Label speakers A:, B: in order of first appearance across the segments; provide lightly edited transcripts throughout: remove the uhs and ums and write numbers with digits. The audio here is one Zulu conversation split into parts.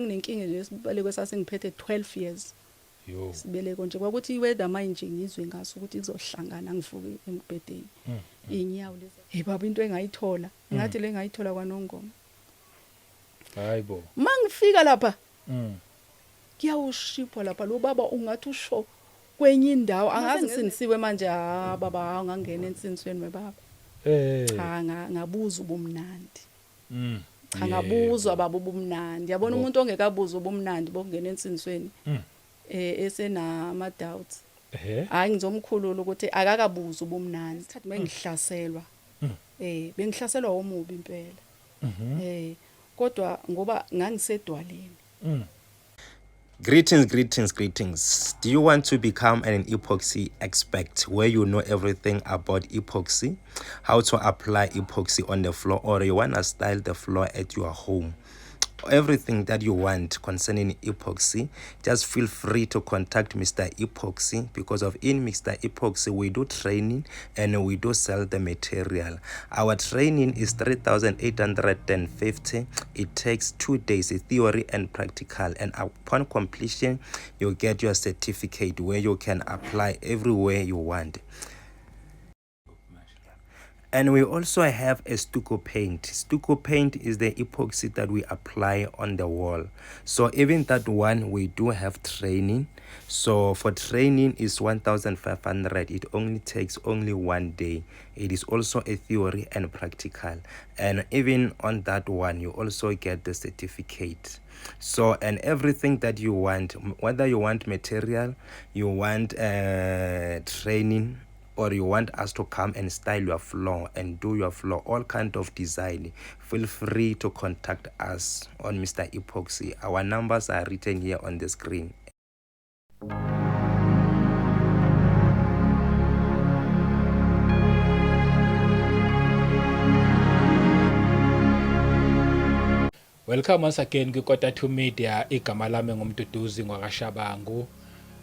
A: Nginenkinga nje sibeleko sasengiphethe 12 years.
B: Yo.
A: Sibeleko nje kwakuthi iweather manje ngizwe ngaso ukuthi kuzohlangana ngivuke embedeni. Inyawo lezi. Hey baba into engayithola, ngathi le ngayithola kwaNongoma.
B: Hayibo.
A: Mangifika lapha. Kuyawushipha lapha lo baba ungathi usho kwenye indawo angazi ngisinisiwe manje baba angangena ensinisweni webaba. Cha ngabuza ubumnandi. Cha ngabuzwa baba ubumnandi. Yabona umuntu ongekabuza ubumnandi bokungena ensinisweni. Esenama doubts. Hayi ngizomkhulula ukuthi akakabuza ubumnandi. Isikhathi bengihlaselwa. Bengihlaselwa omubi impela. Kodwa ngoba ngangisedwaleni.
C: Greetings. Do you want to become an epoxy expert where you know everything about epoxy, how to apply epoxy on the floor, or you want to style the floor at your home? Everything that you want concerning epoxy, just feel free to contact Mr. Epoxy, because in Mr. Epoxy we do training and we do sell the material. Our training is 3,850. It takes 2 days, theory and practical, and upon completion you get your certificate where you can apply everywhere you want. And we also have a stucco paint. Stucco paint is the epoxy that we apply on the wall. So even that one, we do have training. So for training is 1,500. It only takes 1 day. It is also a theory and practical. And even on that one, you also get the certificate. So, and everything that you want, whether you want material, you want training, or you want us to come and style your floor and do your floor, all kind of design, feel free to contact us on Mr. Epoxy. Our numbers are written here on the screen.
B: Welcome once again kuKota2 Media. Igama lami ngumduduzi ngwakashabangu.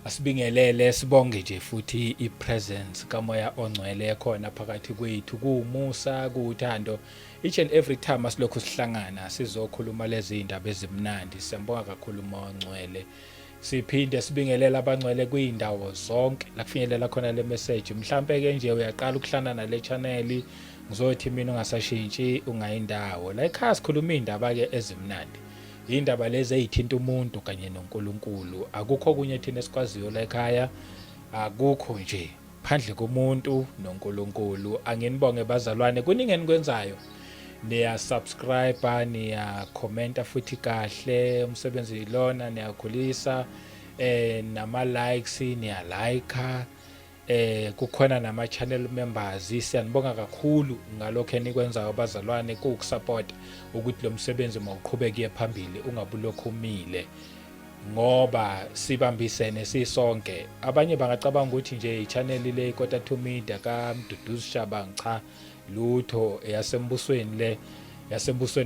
B: Asibingelele sibonge nje futhi ipresence kamoya ongcwele khona phakathi kwethu, kuumusa, kuuthando. Each and every time asilokhu sihlangana sizokhuluma lezi indaba ezimnandi. Siyambonga kakhulu ongcwele. Siphinde sibingelela abangcwele kwiindawo zonke la kufinyelela khona le message. Mhlambe ke nje uyaqala ukuhlana nale channel, ngizothi mina ungasashintshi ungayindawo. La ekhaya sikhuluma indaba ke ezimnandi. Indaba lezi ezithinta umuntu kanye noNkulunkulu. Akukho kunye thina esikwaziyo la ekhaya, akukho nje phandle komuntu noNkulunkulu. Anginibonge bazalwane, kuningi enikwenzayo. Niya subscribe, niya comment futhi kahle, umsebenzi lona niyakhulisa, nama likes niya like, kukhona nama channel members. Siyanibonga kakhulu ngalokho enikwenzayo bazalwane, kukusupport ukuthi lo msebenzi mawuqhubeke ye phambili, ungabulokhu umile, ngoba sibambisene sisonke. Abanye bangacabanga ukuthi nje i-channel le Kota2 Media kaMduduzi Shabangu, cha lutho yasembusweni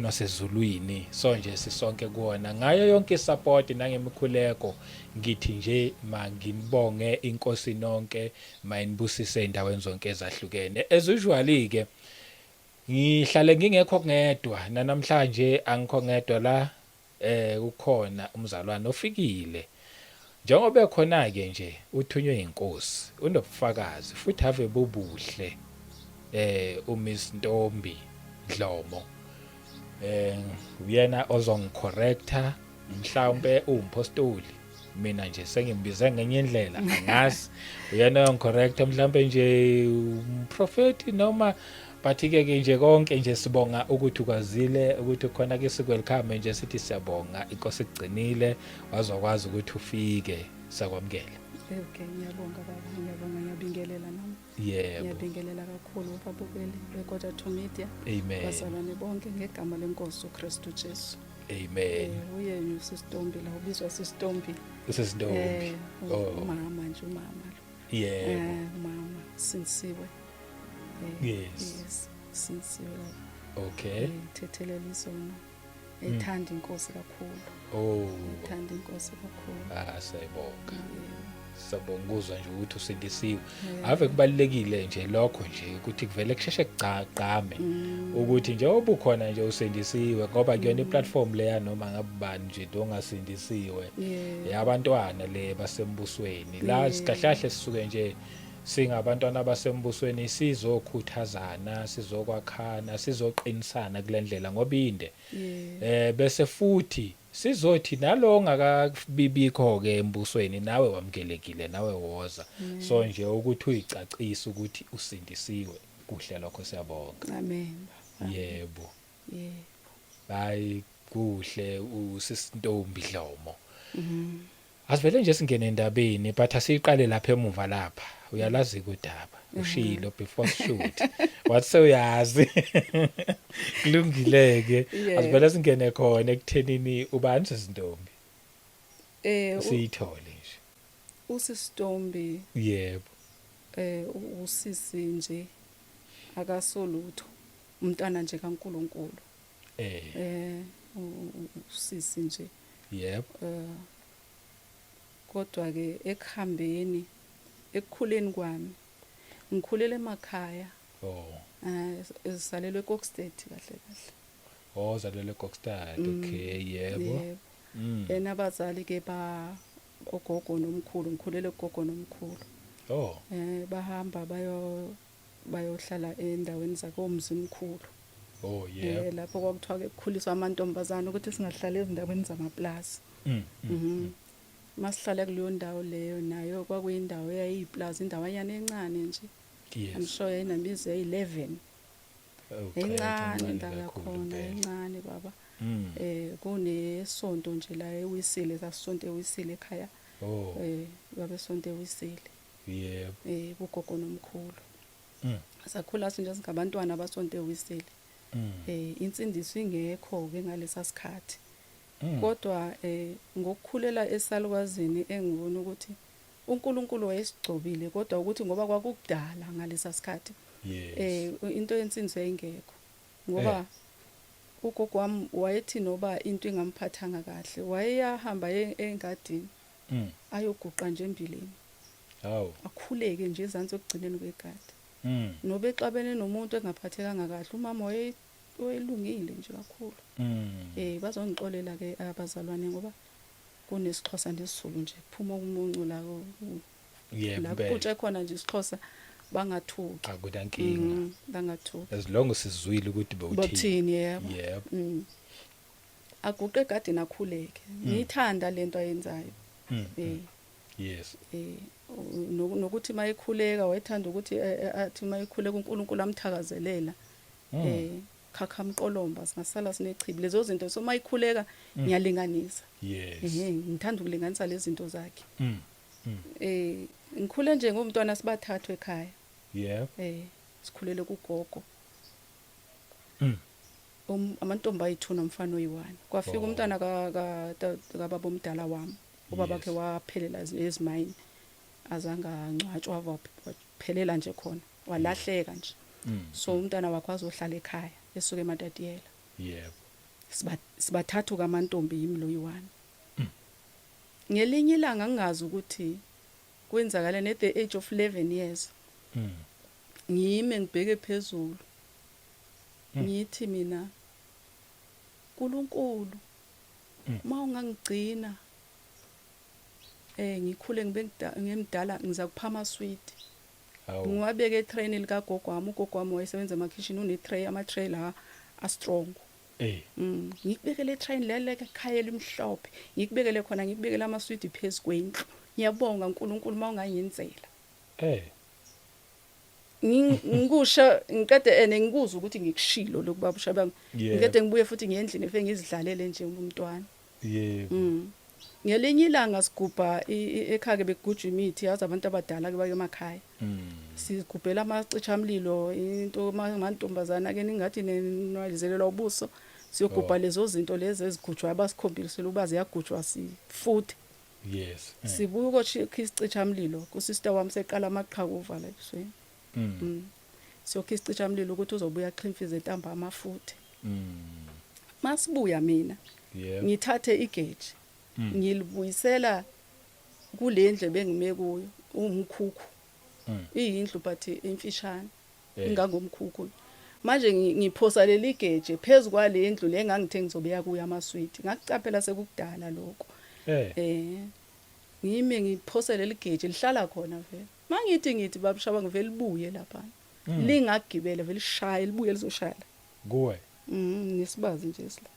B: wasezulwini. So nje sisonke kuona ngayo yonke support nangemikhuleko. Ngithi nje manginibonge inkosi nonke, mayinibusise endaweni zonke ezahlukene. As usually ke ngihlale ngingekho ngedwa, namhlanje angikho ngedwa la, ukhona umzalwane ofikile. Njengoba khona ke nje uthunywe inkosi, unobufakazi futhi ave bobuhle. uMiss Ntombi Dlomo, uyena ozongicorrecta, mhlawumbe umpostoli, mina nje sengimbize ngenye indlela angazi. Uyena ongicorrecta mhlawumbe nje umprofeti noma, but ke nje konke nje sibonga ukuthi ukwazile ukuthi khona ke sikwelcome nje sithi siyabonga inkosi igcinile wazokwazi ukuthi ufike sakwamkela.
A: Okay, ngiyabonga baba, ngiyabingelela nami.
B: Yebo.
A: Ngiyabingelela kakhulu babukeli beKota2 Media.
B: Amen.
A: Bazalwane bonke ngegama lenkosi uKristu Jesu.
B: Amen.
A: Uyena uSistombi la ubizwa Sistombi.
B: USistombi.
A: Umama nje, umama lo.
B: Yebo.
A: Mama Sinsiwe.
B: Yes.
A: Sinsiwe.
B: Okay.
A: Thethelela izono. Ethanda inkosi kakhulu.
B: Oh.
A: Ethanda inkosi kakhulu.
B: Sayibonga. sabonga ukuzwa nje ukuthi usindisiwe ave kubalekile nje lokho nje ukuthi kuvele kusheshe kugqame ukuthi nje obukhona nje usindisiwe ngoba kuyona iplatform leya noma ngabani nje ongasindisiwe yabantwana le basembusweni la sikahlahle sisuke nje singabantwana basembusweni sizokhuthazana sizokwakhana sizoqinisana kulendlela ngoba inde bese futhi sizothi nalo ongakabibikho ke embusweni nawe wamkelekile nawe woza so nje ukuthi uyicacise ukuthi usindisiwe kuhle lokho siyabonga
A: amen
B: yebo hayi kuhle usisintombi Dlomo asivele nje singene endabeni but asiqale lapha emuva lapha uyalazi udaba ushilo before shoot wathi uyazi kulungileke asivele singene khona ekuthenini ubani sesintombi siyithole nje
A: usisitombi
B: yebo
A: usisi nje akasolutho umntana nje kaNkuluNkulu usisi nje
B: yebo
A: kodwa ke ekuhambeni ekukhuleni kwami ngikhulela emakhaya ezisalelwe eKokstad kahle
B: zalelwe eKokstad okay yebo
A: abazali ke ogogo nomkhulu ngikhulele ugogo nomkhulu bahamba bayohlala endaweni zakomzi omkhulu
B: yebo
A: lapho kwakuthiwa ke kukhuliswa amantombazana ukuthi singahlala ezindaweni zamaplaza masihlala kuleyo ndawo leyo nayo kwakuyindawo eyayiyiplaza indawo anyane encane nje I'm sure yayinamizi eyi11 encane indawo yakhona encane baba kunesonto nje la ewisile sasonto ewisile ekhaya babe sonto ewisile yebo ugogo nomkhulu sakhula nje singabantwana abasonto ewisile insindiso ingekho ke ngalesa sikhathi kodwa ngokukhulela esalukazini engibona ukuthi uNkulunkulu wayesigcobile kodwa ukuthi ngoba kwakukudala ngalesa sikhathi into yensindiso yayingekho ngoba ugogo wami wayethi noba into ingamphathanga kahle wayeyahamba engadini ayoguqa nje embileni akhuleke nje ezantsi okugcineni kwegadi nobe exabene nomuntu engaphathekanga kahle umama wayelungile nje kakhulu bazongixolela ke abazalwane ngoba kunesixhosa nesizulu nje kuphuma umuncu la la kutshe khona nje isixhosa bangathuki
B: akudankinga
A: bangathuki
B: as long as sizwile ukuthi
A: bawuthini yebo aguqe egadini akhuleke ngiyithanda lento ayenzayo
B: yes
A: nokuthi mayikhuleka wayethanda ukuthi athi mayikhuleka uNkulunkulu amthakazelela khakhamqolomba singasala sinechibi lezo zinto so mayikhuleka ngiyalinganisa ngithanda ukulinganisa lezi zinto zakhe ngikhule nje ngomntwana sibathathu ekhaya sikhulele kugogo amantombi ayi2 nomfana oyi1 kwafika umntwana kababa omdala wami ubaba ke waphelela ezimayini azanga ngcwatshwa waphelela nje khona walahleka nje so umntana wakhe azohlala ekhaya esuke eMatatiyela sibathathu kaMantombi yimi lo yi1 ngelinye ilanga ngingazi ukuthi kwenzakala at the age of 11 years ngiyime ngibheke phezulu ngithi mina uNkulunkulu mawungangigcina ngikhule ngibe ngimdala ngizakupha amaswiti ngiwabeke etrain lika gogo wami ugogo wami wayesebenza emakhishini une-tray ama-tray la a-strong ngikubekele etrain lele ekhaya elimhlophe ngikubekele khona ngikubekele amaswiti phezu kwendlu ngiyabonga uNkulunkulu mawungangiyenzela ngikusha ngikade ngikuza ukuthi ngikushilo lokubabusha bami ngikade ngibuye futhi ngendlini efe ngizidlalele nje umntwana ngelinye ilanga sigubha ekhaya ke bekugujwa imithi yazi abantu abadala ke bake emakhaya sigubhela amacichamlilo into amantombazana ke ningathi nenwalizelelwa ubuso siyogubha lezo zinto lezi ezigujwa abasikhombisela ukuba ziyagujwa sifuthi sibuya ukukha isicichamlilo kusister wami seqala amaqhakuva la ebusweni siyokha isicichamlilo ukuthi uzobuya aqhimfize entamba amafuthe masibuya mina ngithathe igeji ngilibuyisela kulendle bengime kuyo umkhukhu iyindlu but imfishane ingangomkhukhu manje ngiphosa leli geje phezulu kwalendlu le ngangithe ngizobeya kuya amaswiti ngakucaphela sekukudala lokho ngime ngiphosa leli geje lihlala khona vele mangithi babishaba ngivele libuye lapha lingagibela vele lishaya libuye lizoshaya
B: kuwe
A: nesibazi nje sila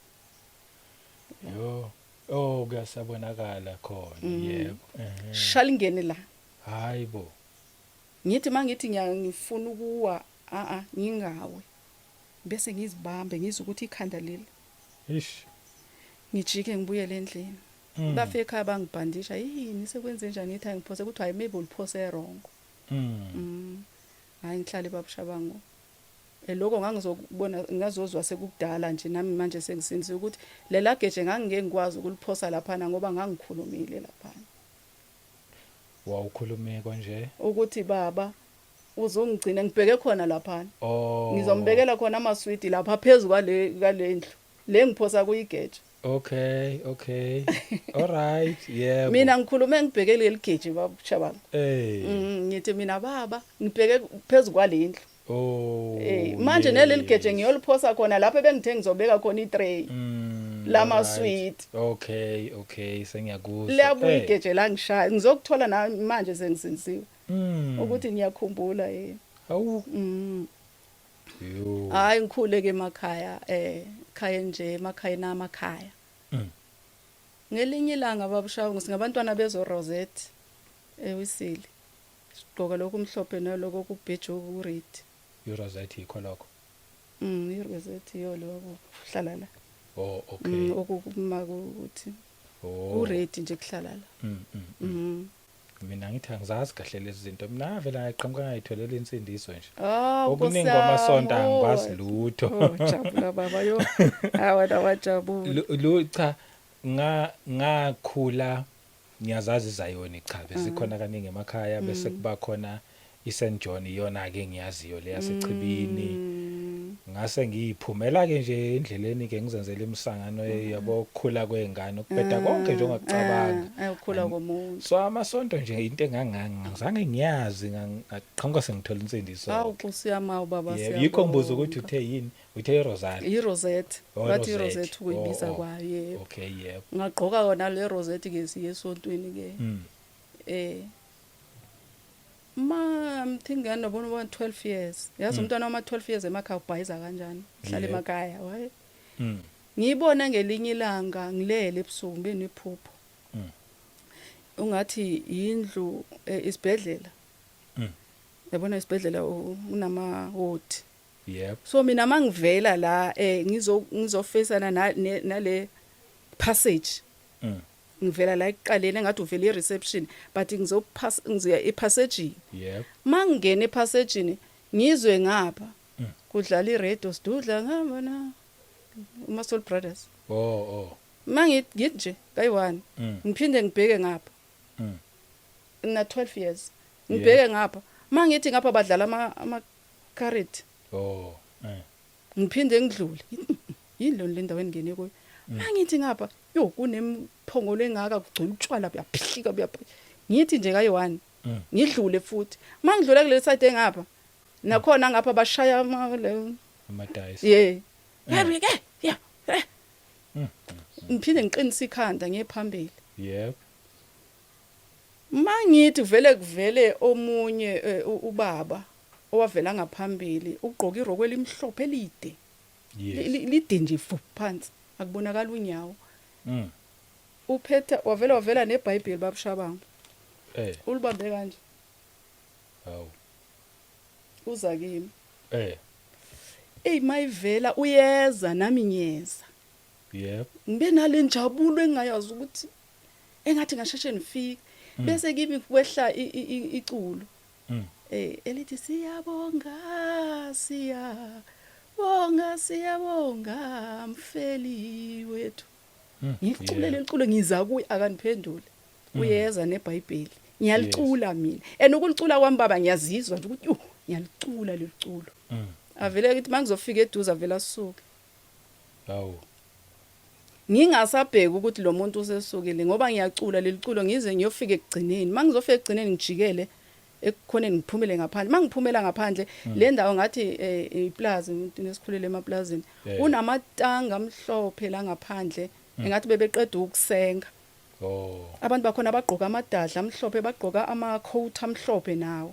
B: yo kuyasabonakala khona yebo
A: shala ingene la
B: hayibo
A: ngithi mangithi ngifuna ukuwa ngingawe bese ngizibambe ngizwe ukuthi ikhanda leli ngijike ngibuyele endlini bafika ekhaya bangibhandisha yini sekwenze njani ngithi angiphose kuthi hayi maybe uliphose wrong hayi ngihlale babushabango lokho ngangizokubona ngazozwa sekukudala nje nami manje sengisinzile ukuthi lela geje ngangike ngikwazi ukuliphosa lapha ngoba ngangikhulumile lapha
B: wawukhulume konje
A: ukuthi baba uzongigcina ngibheke khona lapha ngizombekela khona amaswiti lapha phezulu kwale ndlu le ngiphosa kuyigeje
B: okay all right yeah
A: mina ngikhulume ngibhekele ligeje babushabanga ngithi mina baba ngibheke phezulu kwale ndlu manje neleli geje ngiyoliphosa khona lapho bengithe ngizobeka khona itray lama sweet
B: okay sengiyakuzwa
A: labuye igeje la ngishaya ngizokuthola na manje sengisinziwe ukuthi ngiyakhumbula
B: awu
A: hayi ngikhuleke emakhaya ekhaya nje emakhaya ngelinye ilanga babushawo singabantwana bezo Rosette ewisile sigqoka lokho umhlophe naloko kubhejo kured
B: iRosette ikho lokho
A: iRosette yo lokho hlala la
B: okay
A: okuma ukuthi ured nje kuhlala la
B: mina ngithi angizazi kahle lezi zinto mina vele ngayiqhamuka ngayitholela insindiso nje
A: okuningi
B: kwamasonto angikwazi lutho
A: jabula baba yo awona wajabula
B: cha ngakhula ngiyazazi izayoni cha besikhona kaningi emakhaya bese kuba khona iSt John iyona ke ngiyaziyo le yasechibini ngase ngiyiphumela ke nje endleleni ke ngizenzela imsangano yabo khula kwengane ukubheda konke nje ongakucabanga
A: ukukhula komuntu
B: so amasonto nje into engangizange ngiyazi ngaqhamuka sengithola insindiso
A: kusiyama ubaba
B: siyama yikho ngibuza ukuthi uthe yini uthe
A: iRosette bathi iRosette ukuyibiza kwayo yebo
B: okay yebo
A: ngaqoka yona le Rosette ke siye esontweni ke mthingane nobona 12 years yazi umntwana wama 12 years emakhaya ubhayiza kanjani hlala emakhaya waye ngiyibona ngelinye ilanga ngilele ebusuku beniphupho ungathi indlu isibhedlela yabona isibhedlela unama ward
B: yep
A: so mina mangivela la ngizofacana nale passage ngivela la eqaleni engathi uvela ireception but ngizoya epassage
B: yep
A: mangene epassage ngizwe ngapha kudlala iradio sidudla ngabona uMasol Brothers mangithi nje kayi1 ngiphinde ngibheke ngapha na 12 years ngibheke ngapha mangithi ngapha badlala ama carrot ngiphinde ngidlule yini le ndawo engene kuyo mangithi ngapha yo kunemphongolo engaka kugcwele utshwala buyaphihlika ngithi nje kayi1 ngidlule futhi mangidlula kule side engapha nakhona ngapha bashaya
B: amadayisi
A: yeah ngiphinde ngiqinisa ikhanda ngiyephambili
B: yep
A: mangithi kuvele omunye ubaba owavela ngaphambili ugqoka irokwe elimhlophe elide lide nje phansi akubonakala unyawo uphetha wavela neBhayibheli babushabanga ulibambe kanje
B: hawu
A: uza kimi mayivela uyeza nami ngiyeza
B: yep
A: ngibe nale njabulo engayazi ukuthi engathi ngasheshe nifike bese kimi kwehla iculo elithi siyabonga mfeli wethu ngiculela iculo ngiza kuye akaniphendule uyeza neBhayibheli ngiyalicula mina ukulicula kwami baba ngiyazizwa nje ukuthi ngiyalicula leculo avele ukuthi mangizofika eduze avela suke
B: hawu
A: ngingasabheki ukuthi lo muntu usesukile ngoba ngiyacula leliculo ngize ngiyofika ekugcineni mangizofika ekugcineni ngijikele ekukhoneni ngiphumele ngaphandle mangiphumela ngaphandle le ndawo ngathi iplaza umuntu nesikhulele emaplazini unamatanga amhlophe la ngaphandle engathi bebeqeda ukusenga abantu bakhona bagqoka amadadla amhlophe bagqoka ama-coat amhlophe nawo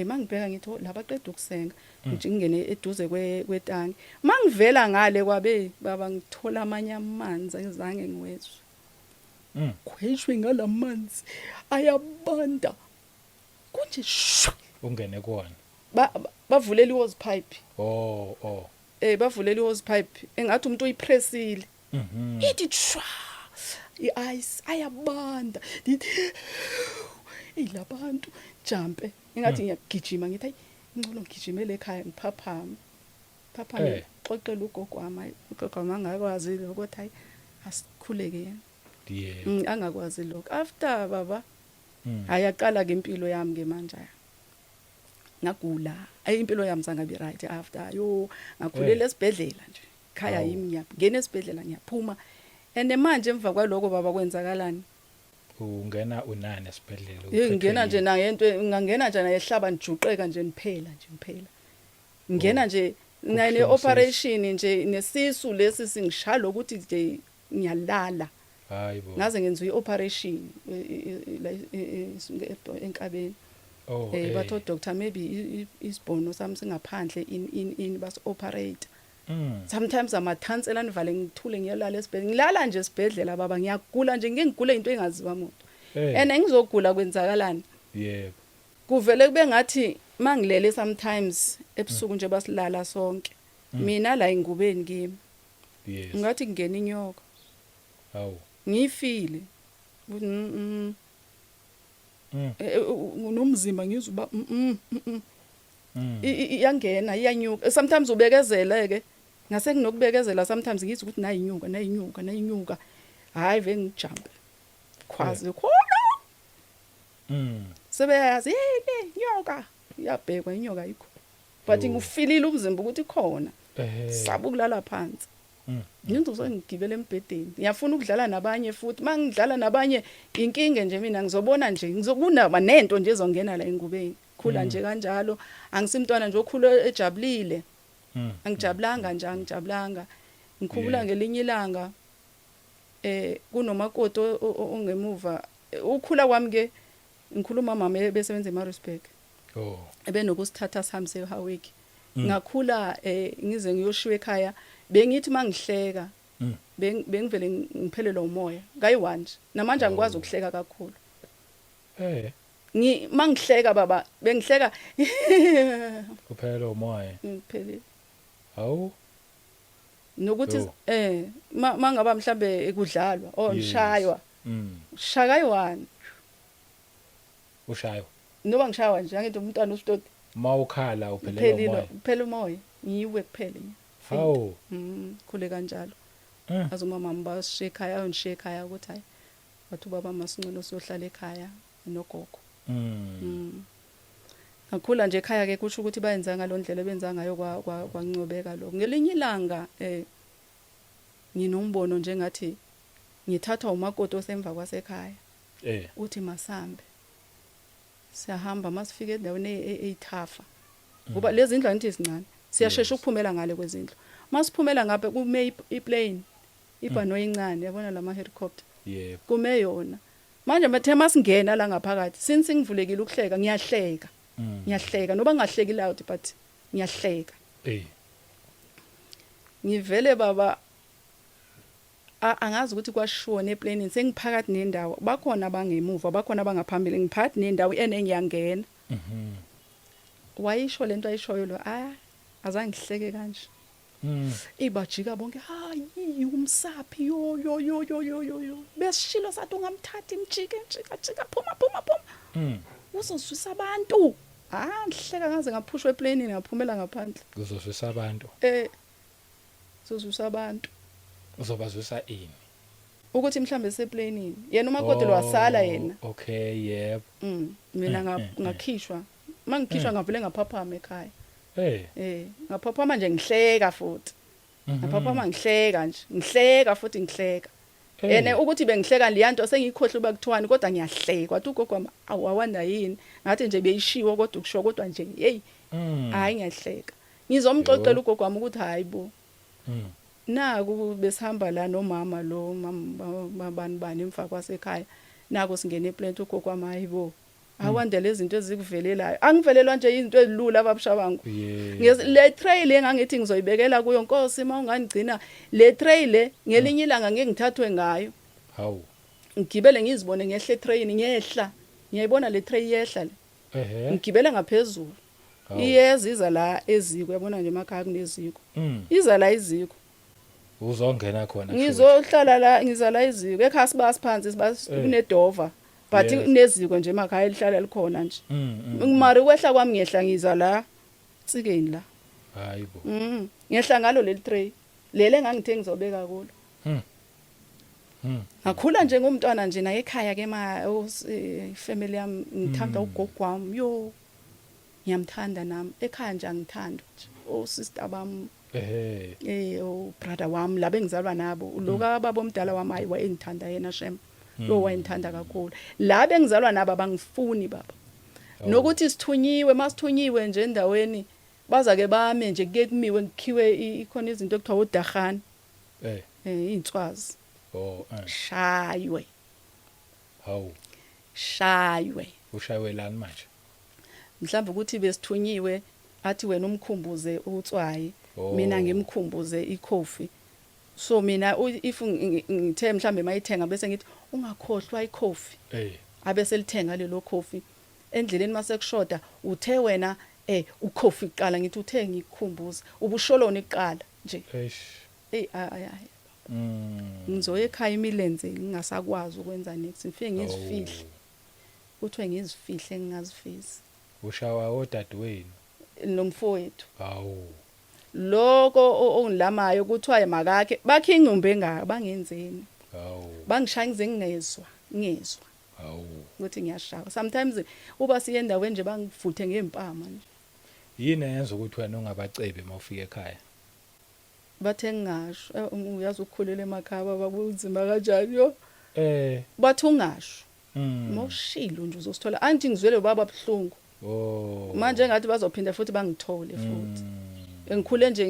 A: mangibheka ngithi labaqeda ukusenga ngingene eduze kwetangi mangivela ngale kwabe baba ngithola amanye amanzi angizange ngiwezwe khweshwe ngalamanzi ayabanda kunje
B: ungene kuona
A: bavulela ihose pipe bavulela ihose pipe engathi umuntu uyipressile ithi shwa iice ayabanda ilabantu jumpe engathi ngiyagijima ngithi hayi ngcono ngigijimele ekhaya ngiphaphama xoxela ugogo wami angakwazi ukuthi hayi asikhuleke yena angakwazi lokho after baba ayaqala ke impilo yami ke manje ngagula impilo yami zangabi right after ngakhulela esibhedlela nje ekhaya yimi ngiyangena esibhedlela ngiyaphuma and manje emva kwaloko baba kwenzakalani
B: ungena unani esibhedlela
A: ngingena nje na yento ngangena nje na ehlaba nijuqeka nje niphela ngena nje nane operation nje nesisu lesi singishalo ukuthi nje ngiyalala
B: hayibo
A: ngaze ngenza i-operation enkabeni batho doctor maybe isibhono sami singaphandle in bas operate sometimes amathansela nivale ngithule ngiyalala esibhedlela ngilala nje esibhedlela baba ngiyagula nje ngingigule into engaziwa umuntu and ngizogula kwenzakalani
B: yebo
A: kuvele kube ngathi mangilele sometimes ebusuku nje basilala sonke mina la ingubeni kimi ngathi ngene inyoka
B: hawu
A: ngifile nomzimba ngizuba iyangena iyanyuka sometimes ubekezeleke ngase nginokubekezela sometimes ngithi ukuthi nayinyuka hayi ve ngijump khwazi khona sebeyazi nyoka iyabhekwa inyoka ayikho but ngufilile umzimba ukuthi khona sabu ukulala phansi ngizoze ngigibele embedeni ngiyafuna ukudlala nabanye futhi mangidlala nabanye inkinge nje mina ngizobona nje ngizokuna nento nje ezongena la engubeni khula nje kanjalo angisimntwana nje okhula ejabulile angijabulanga nje angijabulanga ngikhubula ngelinye ilanga kunomakoti ongemuva ukhula kwami ke ngikhuluma mama besebenza eMaritzburg ebenokusithatha sihambise eHowick ngakhula ngize ngiyoshiwa ekhaya bengithi mangihleka bengivele ngiphelelwa umoya ngayi-1 nje namanje angikwazi ukuhleka kakhulu mangihleka baba bengihleka
B: kuphelelwa umoya
A: ngiphelele
B: hawu
A: nokuthi mangaba mhlambe ekudlalwa ngishaywa shakayi-1
B: ushaywa
A: noba ngishaywa nje ngithi umntwana usitoti
B: mawukhala uphelelwa
A: uphela umoya ngiyiwe kuphela
B: hawu
A: khule kanjalo azu mama mbashiya ekhaya ngishiya ekhaya ukuthi hayi wathi ubaba masingcono siyohlala ekhaya nogogo ngakhula nje ekhaya ke kusho ukuthi bayenza ngalondlela benza ngayo kwancobeka lokho ngelinye ilanga nginombono nje ngathi ngithathwa umakoti osemva kwasekhaya uthi masambe siyahamba masifike endaweni eyithafa ngoba lezi indlu angithi isincane siyashesha ukuphumela ngale kwezindlu masiphumela ngapha kume iplane ibhano encane yabona lama helicopter kume yona manje mathe masingena la ngaphakathi since ngivulekile ukuhleka ngiyahleka noba ngahleki loud but ngiyahleka ngivele baba angazi ukuthi kwashiwo neplanini sengiphakathi nendawo bakhona abangemuva bakhona abangaphambili ngiphakathi nendawo enengiyangena wayisho lento ayishoyo lo azange ngihleke kanje ibajika bonke hayi umsaphi yo besishilo sathi ungamthathi imjike njika phuma uzoswisa abantu ngihleka ngaze ngaphushwa eplanini ngaphumela ngaphandle
B: uzoswisa abantu
A: uzoswisa abantu
B: uzobazwisa ini
A: ukuthi mhlambe seplanini yena umakoti lo wasala yena
B: okay yebo
A: mina ngakhishwa mangikhishwa ngavele ngaphaphama ekhaya ngaphaphama nje ngihleka futhi Papa mangihleka nje ngihleka futhi ngihleka ene ukuthi bengihleka liyanto sengikhohle uba kuthiwani kodwa ngiyahleka wathi ugogo wami awawanda yini ngathi nje beyishiwo kodwa ukusho kodwa nje hey hayi ngiyahleka ngizomxoxela ugogo wami ukuthi hayibo naku besihamba la nomama lo mama bani emfa kwasekhaya naku singene eplant ugogo wami hayibo awanda lezi zinto ezikuvelelayo angivelelwa nje izinto ezilula ababusha bangu le tray le ngangithi ngizoyibekela kuyo Nkosi mawungangigcina le tray le ngelinye ilanga ngeke ngithathwe ngayo
B: hawu
A: ngigibele ngizibone ngehle train ngiyehla ngiyayibona le tray yehla le ngigibele ngaphezulu iyeziza la eziko yabona nje emakhaya kuneziko iza la iziko
B: uzongena khona
A: ngizohlala la ngizala iziko ekhaya sibasi phansi sibasi kunedova but kuneziko nje emakhaya lihlala likhona nje ngimari kwehla kwami ngiyehla ngiza la tsikeni la
B: hayibo
A: ngiyehla ngalo leli tray lele ngangithe ngizobeka kulo ngakhula nje ngomntwana nje na ekhaya ke family yami ngithanda ugogo wami yo ngiyamthanda nami ekhaya nje angithanda nje sister bami brother wami labe ngizalwa nabo loka baba omdala wami hayi wayengithanda yena shem lo wayengithanda kakhulu labe ngizalwa nabo abangifuni baba nokuthi sithunyiwe masithunyiwe nje endaweni baza ke bame nje kuke kumiwe ngikhiwe ikhona izinto ekuthiwa udahani inswazi shaywe
B: hawu
A: shaywe
B: ushaywe lani manje
A: mhlawumbe ukuthi besithunyiwe athi wena umkhumbuze utswayi mina ngimkhumbuze ikhofi so mina if ngithe mhlambe mayithenga bese ngithi ungakhohlwa ikhofi abese lithenga lelo khofi endleleni masekushoda uthe wena ukhofi iqala ngithi uthe ngikukhumbuza ubusholoni iqala nje ngizoye ekhaya imilenze ngingasakwazi ukwenza next ngifike ngizifihle kuthiwe ngizifihle ngingazifisi
B: ushawa odadewenu
A: nomfowethu
B: hawu
A: lokho ongilamayo kuthiwa makakhe bakhe ingcumbe ngaka bangenzeni
B: hawu
A: bangishaya ngize ngingezwa
B: hawu
A: ukuthi ngiyashaya sometimes uba siye endaweni nje bangivuthe ngempama nje
B: yini yenza ukuthi wena ungabacebe mawufika ekhaya
A: bathe ngingasho uyazi ukukhulela emakhaya babunzima kanjani yo bathi ungasho mawushilo nje uzosithola anti ngizwele baba buhlungu manje ngathi bazophinda futhi bangithole futhi ngikhule nje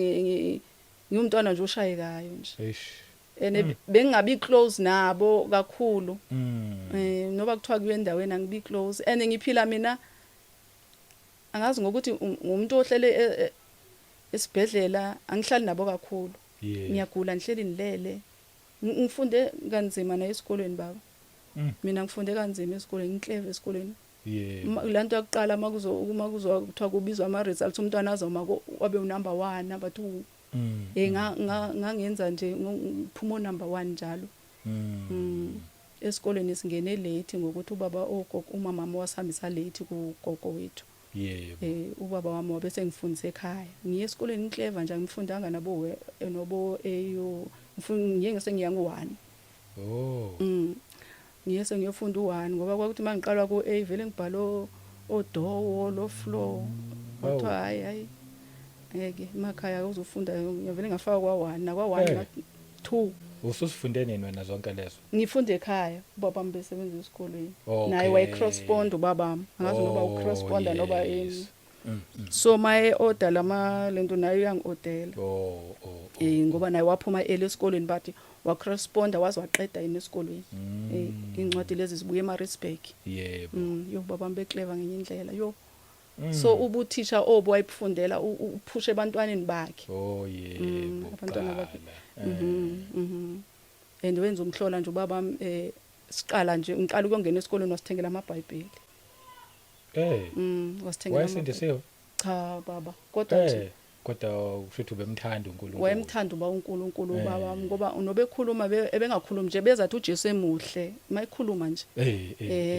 A: ngiyumntwana nje oshayekayo nje ene bengingabi close nabo kakhulu noba kuthiwa kuyo endaweni angibi close ene ngiphila mina angazi ngokuthi umuntu ohlele esibhedlela angihlali nabo kakhulu ngiyagula ngihleli nilele ngifunde kanzima na esikolweni baba mina ngifunde kanzima esikolweni ngicleve esikolweni lanto yokuqala makuzo kuthiwa kubizwa ama results umntwana azoma wabe unumber 1 number 2 ngangenza nje ngiphuma number 1 njalo esikolweni singene late ngokuthi ubaba umama wasihambisa late kugogo wethu ubaba wami wabese ngifundisa ekhaya ngiye esikolweni ngicleva nje ngifundanga nabo nobo eyo ngiyenge sengiyangu1 ngiyese ngiyofunda u1 ngoba kwakuthi mangiqalwa ku A vele ngibhalo odowo lo floor wathi hayi ngeke emakhaya uzofunda ngiyavele ngafaka kwa1 nakwa1 2
B: ususifunde nini wena zonke lezo
A: ngifunde ekhaya ubaba wami besebenza esikolweni naye way correspond ubaba wami angazi noba ucorresponda noba yini so my order lama lento nayo yangi-ordela ngoba naye waphuma early esikolweni bathi wa corresponda wazi waqeda yini esikolweni incwadi lezi zibuye eMaritzburg yo baba wami beclever ngenye indlela yo so ubuthisha obo wayifundela uphushe abantwaneni bakhe abantwana bakhe and wenza umhlola nje ubaba siqala nje ngiqala ukungena esikolweni wasithengela amabhayibheli wasithengela
B: wayesindisiwe
A: cha baba kodwa nje
B: kodwa ushuthi ubemthanda uNkulunkulu
A: wayemthanda uba uNkulunkulu baba ngoba unobekhuluma ebengakhulumi nje bezathi uJesu emuhle mayikhuluma nje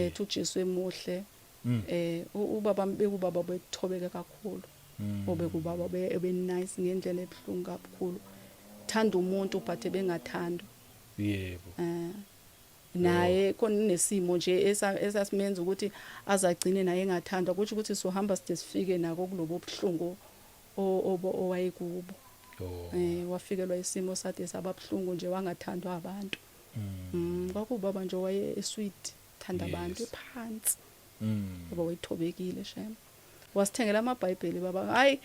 A: uthi uJesu emuhle ubaba bekubaba bekuthobeka kakhulu obekubaba ebe nice ngendlela ebhlungu kakhulu thanda umuntu uphathe bengathanda
B: yebo
A: naye konesimo nje esasimenza ukuthi azagcine naye engathandwa ukuthi sohamba side sifike nako kulobo buhlungu owayekubo wafikelwa isimo sathi sababhlungu nje wangathandwa abantu. Kwakubaba nje waye sweet, thanda abantu phansi. Baba wayithobekile shema. Wasithengela amabhayibheli baba. Hayi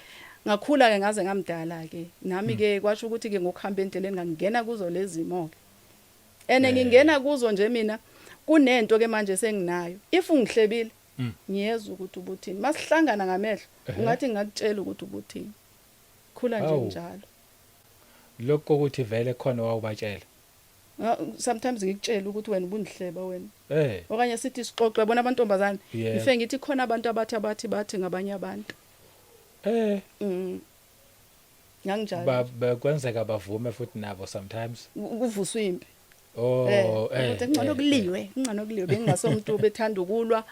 A: ngakhula ke ngaze ngamdala ke. Nami ke kwasho ukuthi ke ngokuhamba endleleni ngangena kuzo lezi imoto. Ngingena kuzo nje mina kunento ke manje senginayo. If ungihlebile ngiyeza ukuthi ubuthini. Masihlangana ngamehlo ungathi ngakutshela ukuthi ubuthini. Khula nje njalo.
B: Lokho ukuthi vele khona wawubatshela.
A: Sometimes ngikutshela ukuthi wena ubundihleba wena. Okanye sithi sixoxe bona abantombazana. Ife ngithi khona abantu abathi ngabanye abantu. Nganjalo.
B: Bakwenzeka bavume futhi nabo sometimes.
A: Kuvuswa impi. Ngcono kuliwe bengingasomuntu obethanda ukulwa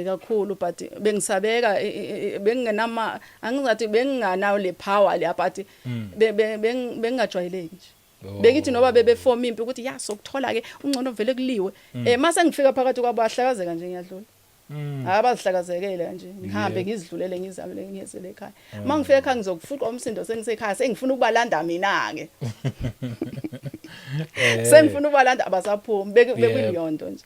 A: kakhulu but bengisabeka bengingenama angizathi benginganayo le power le but bengingajwayeleki nje. Bengithi noba bebeform impi ukuthi ya sokuthola ke ungcono vele kuliwe. Mase ngifika phakathi kwabahlakazeka nje ngiyadlula. Abazihlakazekele kanje ngihambe ngizidlulele ngizamele ngiyezele ekhaya. Mangifika ekhaya ngizokufuqa umsindo sengisekhaya sengifuna ukubalanda mina ke. Sengifuna ukubalanda abasaphumi bekuyiyonto nje.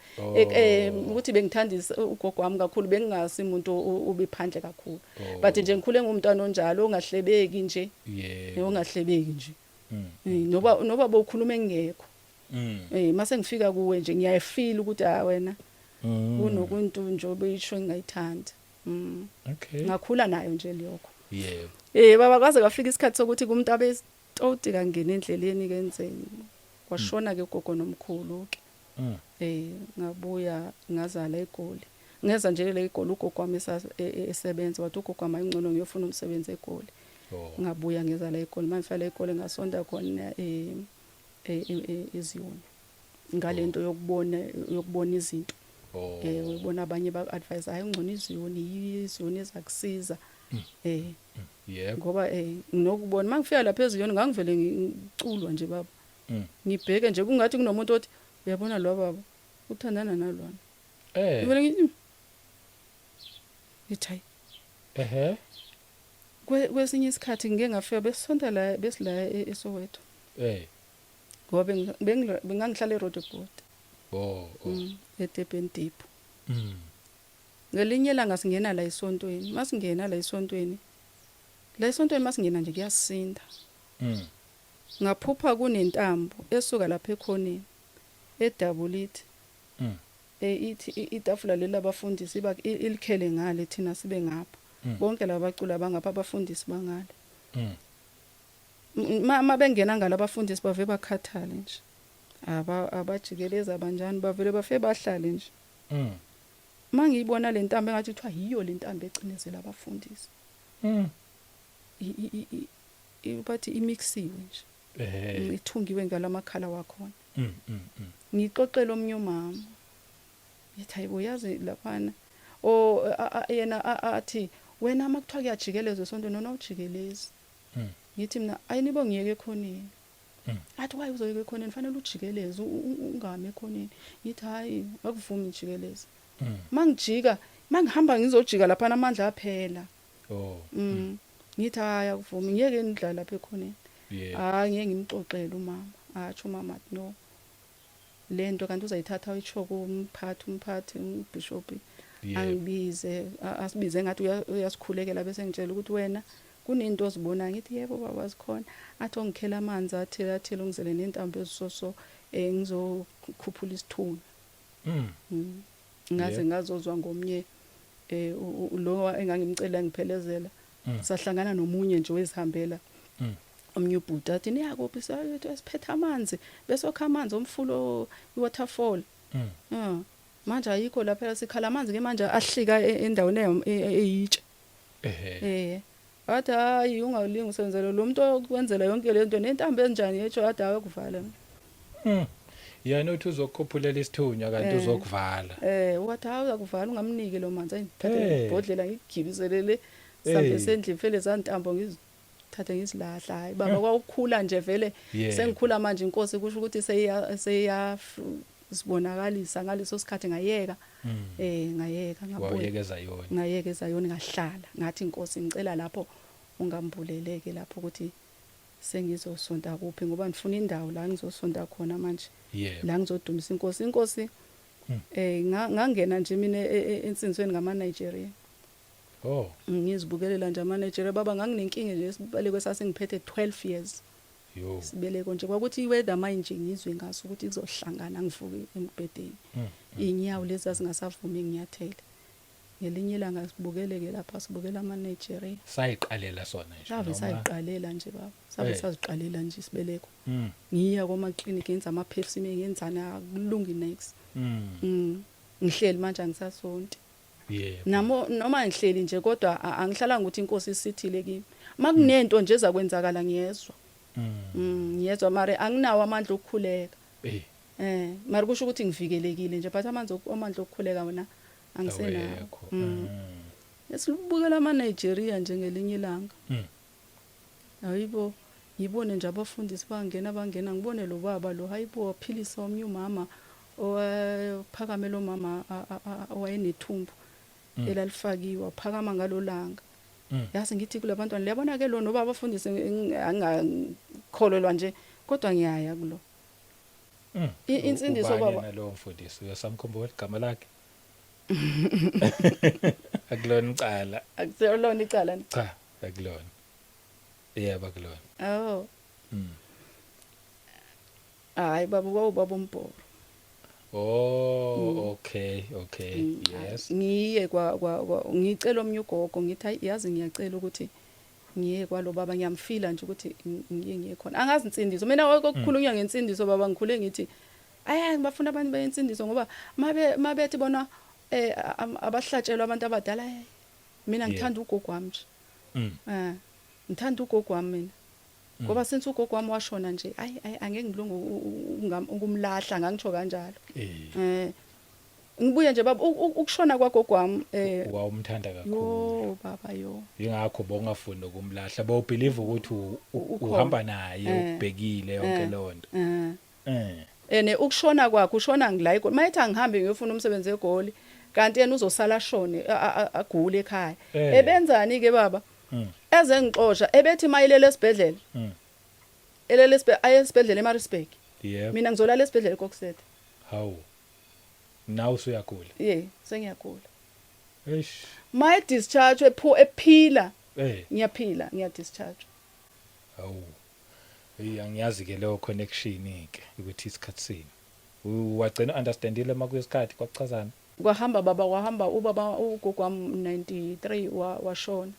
A: Ukuthi bengithandisa ugogo wami kakhulu bengingasi umuntu ubiphandle kakhulu. But nje ngikhule ngumntwana onjalo ongahlebeki nje. Ongahlebeki nje. Noba bokhuluma engekho. Mase ngifika kuwe nje ngiyayifeel ukuthi wena kunokuntu nje obeyisho ngayithanda.
B: Okay.
A: Ngakhula nayo nje liyokho.
B: Baba
A: kwaze kwafika isikhathi sokuthi kumuntu abestoti kangena endleleni kenzeni. Kwashona ke ugogo nomkhulu ke. Ngabuya ngazala eGoli. Ngeza nje le eGoli ugogo wami esebenza wathi ugogo wami ayingcono ngiyofuna umsebenzi eGoli. Ngabuya ngezala eGoli mangifela eGoli ngasonda khona eziyoni. Ngalento yokubona izinto. Ubona abanye ba-advise ayingcono iziyoni ezakusiza. Ngoba nginokubona mangifika lapha eziyoni ngangivele ngiculwa nje baba. Ngibheke nje kungathi kunomuntu othi uyabona lo baba uthandana nalona. Ngivele ngithi kwesinye isikhathi ngeke ngafika besonta la besila eSoweto. Ngoba bengangihlala eRoodeport. eDurban Depot. Ngelinye ilanga singena la esontweni, masingena la esontweni. La esontweni masingena nje kuyasinda. Ngaphupha kunentambo esuka lapha ekhoneni eDabuliti. Ithi itafula leli abafundisi ilikhele ngale thina sibe ngapha. Bonke labacula bangapha abafundisi bangale. Bengena ngala abafundisi bave bakhathale nje. Abajikeleza abanjani bavele bafe bahlale nje. Mangiyibona le ntambo engathi kuthiwa yiyo le ntambo ecinezela abafundisi. Bathi imixiwe nje. Ithungiwe ngalamakhala wakhona. Ngixoxela omnye umama. Yithi hayibo yazi laphana yena athi wena makuthiwa kuyajikelezwa esonto nona ujikelezi. Ngithi mina ayinibo ngiyeke ekhoneni. Athi waye uzoyeke ekhoneni fanele ujikeleze ungami ekhoneni. Ngithi hayi akuvumi ujikeleze. Mangijika mangihamba ngizojika lapha amandla aphela. Ngithi hayi akuvumi ngiyeke ngidlala lapha ekhoneni. Ngeke ngimxoxele umama. Atsho umama no. Lento kanti uzayithatha uyitsho kumphathi uBishop angibize asibize ngathi uyasikhulekela bese ngitshela ukuthi wena kunento ozibona ngithi yebo baba wazikhona athi ongikhela amanzi athela ungizele nentambo ezisoso ngizokhuphula isithunga. Ngaze ngazozwa ngomnye lo engangimcela ngiphelezela sahlangana nomunye nje wezihambela omnye ubhuti athi niyakuphi siphethe amanzi besokha amanzi omfulo iwaterfall. Manje ayikho lapha sikhala amanzi ke manje ahlika endaweni eyitshe. Athi hayi ungalingi usenzele lo muntu okwenzela yonke lento nentambo enjani yetsho ade akuvala.
B: Yena uthi uzokhuphulela isithunywa kanti uzokuvala.
A: Wathi awuzakuvala ungamnike lo manzi ayithathe ibhodlela ngigibizelele sambe sendle vele zantambo ngizithathe ngizilahla. Hayi baba kwaukhula nje vele sengikhula manje inkosi kusho ukuthi seya sibonakalisa ngaleso sikhathi ngayeka. Ngayeka ngayekeza yona ngahlala ngathi inkosi ngicela lapho ungambuleleke lapho ukuthi sengizosonta kuphi ngoba ngifuna indawo la ngizosonta khona manje
B: yebo
A: la ngizodumisa inkosi ngangena nje mina ensinsweni ngama Nigeria
B: oh
A: ngizibukelela nje ama Nigeria baba nganginenkinga nje sibalekwe sasengiphethe 12 years
B: yo
A: sibeleko nje kwakuthi iweather manje ngizwe ngaso ukuthi kuzohlangana ngivuke embedeni inyawo lezi zingasavumi nginyathele ngelinye ilanga sibukeleke lapha sibukela ama Nigeria
B: sayiqalela sona nje
A: sabe sayiqalela nje baba sabe saziqalela nje sibeleko
B: mm
A: ngiya koma clinic yenza ama Pepsi ngenzana akulungi next ngihleli manje angisasonti
B: yebo
A: noma ngihleli nje kodwa angihlala ukuthi inkosi isithile kimi makunento nje ezakwenzakala ngiyezwa ngiyezwa mare anginawo amandla okukhuleka mari kusho ukuthi ngivikelekile nje but amandla okukhuleka wona angisenawo esibukela ama Nigeria nje ngelinye ilanga hayibo yibone nje abafundisi bangena ngibone lo baba lo hayibo waphilisa omnye umama ophakamela umama owayenethumbu elalifakiwa phakama ngalolanga yazi ngithi kulabantwana liyabona ke lo noba abafundisi angakholelwa nje kodwa ngiyaya kulo insindiso baba
B: nalo mfundisi uyasamkhumbula igama lakhe akulona icala
A: akuselona icala
B: cha akulona yebo akulona
A: oh hayi baba ubaba umbhoro
B: oh okay yes
A: ngiye ngicela omnye ugogo ngithi yazi ngiyacela ukuthi ngiye kwalo baba ngiyamfila nje ukuthi ngiye khona angazi insindiso mina okukhulunywa ngensindiso baba ngikhule ngithi ngibafuna abantu beyensindiso ngoba mabethi bona abahlatshelwa abantu abadala mina ngithanda ugogo wami nje ngithanda ugogo wami mina ngoba since ugogo wami washona nje angeke ngilungu ukumlahla ngangisho kanjalo ngibuye nje baba ukushona kwagogo wami
B: wawumthanda kakhulu
A: yo baba yo
B: ingakho bongafuni ukumlahla bo believe ukuthi uhamba naye ubhekile yonke lonto
A: ukushona kwakhe ushona ngilayiko mayithi angihambe ngiyofuna umsebenzi egoli kanti yena uzosala shone agule ekhaya ebenzani ke baba eze ngixoxa ebethi mayilele esibhedlela elele esibhedlela eMaritzburg mina ngizolala esibhedlela kokusethe
B: hawu now usuyagula
A: sengiyagula
B: eish
A: my discharge ephila ngiyaphila ngiyadischarge
B: hawu angiyazi ke leyo connection ke ukuthi isikhathi sini wagcina understandile makuyisikhathi kwakuchazana
A: kwahamba baba wahamba ubaba ugogo wami 93 washona